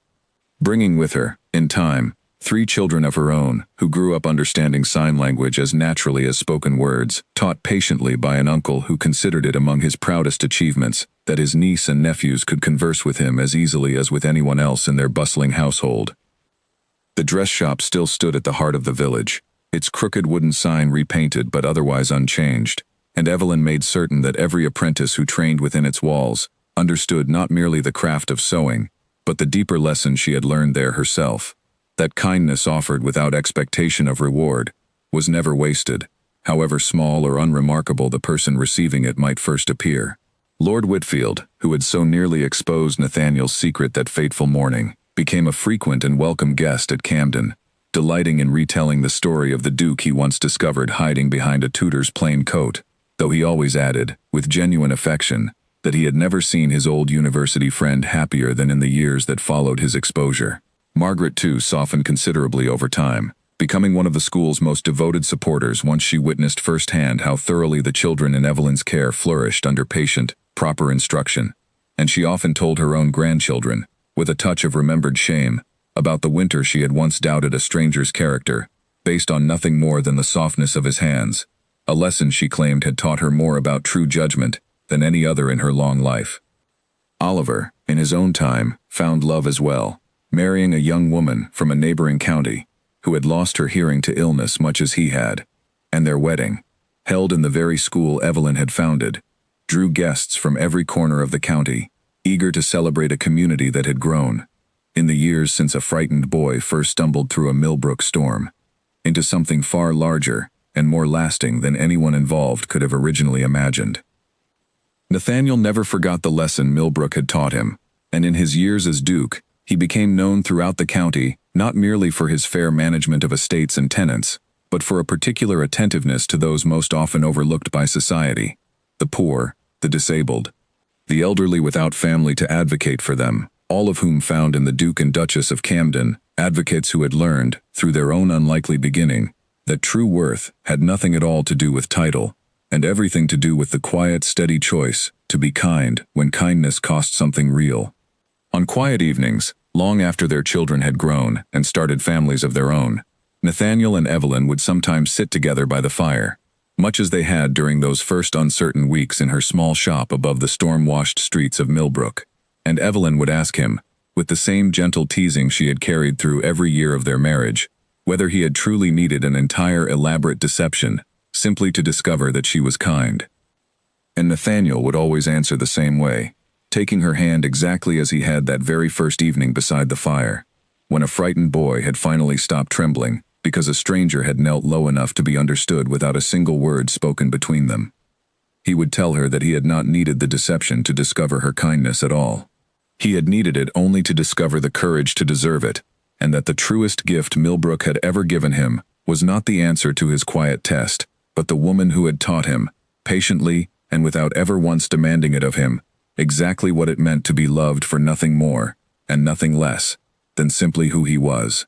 bringing with her, in time, 3 children of her own, who grew up understanding sign language as naturally as spoken words, taught patiently by an uncle who considered it among his proudest achievements that his niece and nephews could converse with him as easily as with anyone else in their bustling household. The dress shop still stood at the heart of the village, its crooked wooden sign repainted but otherwise unchanged, and Evelyn made certain that every apprentice who trained within its walls understood not merely the craft of sewing, but the deeper lesson she had learned there herself, that kindness offered without expectation of reward was never wasted, however small or unremarkable the person receiving it might first appear. Lord Whitfield, who had so nearly exposed Nathaniel's secret that fateful morning, became a frequent and welcome guest at Camden, delighting in retelling the story of the Duke he once discovered hiding behind a tutor's plain coat, though he always added, with genuine affection, that he had never seen his old university friend happier than in the years that followed his exposure. Margaret, too, softened considerably over time, becoming one of the school's most devoted supporters once she witnessed firsthand how thoroughly the children in Evelyn's care flourished under patient, proper instruction, and she often told her own grandchildren, with a touch of remembered shame, about the winter she had once doubted a stranger's character, based on nothing more than the softness of his hands, a lesson she claimed had taught her more about true judgment than any other in her long life. Oliver, in his own time, found love as well, marrying a young woman from a neighboring county, who had lost her hearing to illness much as he had, and their wedding, held in the very school Evelyn had founded, drew guests from every corner of the county, eager to celebrate a community that had grown, in the years since a frightened boy first stumbled through a Millbrook storm, into something far larger and more lasting than anyone involved could have originally imagined. Nathaniel never forgot the lesson Millbrook had taught him, and in his years as Duke, he became known throughout the county not merely for his fair management of estates and tenants, but for a particular attentiveness to those most often overlooked by society, the poor, the disabled, the elderly without family to advocate for them, all of whom found in the Duke and Duchess of Camden advocates who had learned, through their own unlikely beginning, that true worth had nothing at all to do with title, and everything to do with the quiet, steady choice to be kind when kindness cost something real. On quiet evenings, long after their children had grown and started families of their own, Nathaniel and Evelyn would sometimes sit together by the fire, much as they had during those first uncertain weeks in her small shop above the storm-washed streets of Millbrook, and Evelyn would ask him, with the same gentle teasing she had carried through every year of their marriage, whether he had truly needed an entire elaborate deception simply to discover that she was kind. And Nathaniel would always answer the same way, taking her hand exactly as he had that very first evening beside the fire, when a frightened boy had finally stopped trembling because a stranger had knelt low enough to be understood without a single word spoken between them. He would tell her that he had not needed the deception to discover her kindness at all. He had needed it only to discover the courage to deserve it, and that the truest gift Millbrook had ever given him was not the answer to his quiet test, but the woman who had taught him, patiently and without ever once demanding it of him, exactly what it meant to be loved for nothing more and nothing less than simply who he was.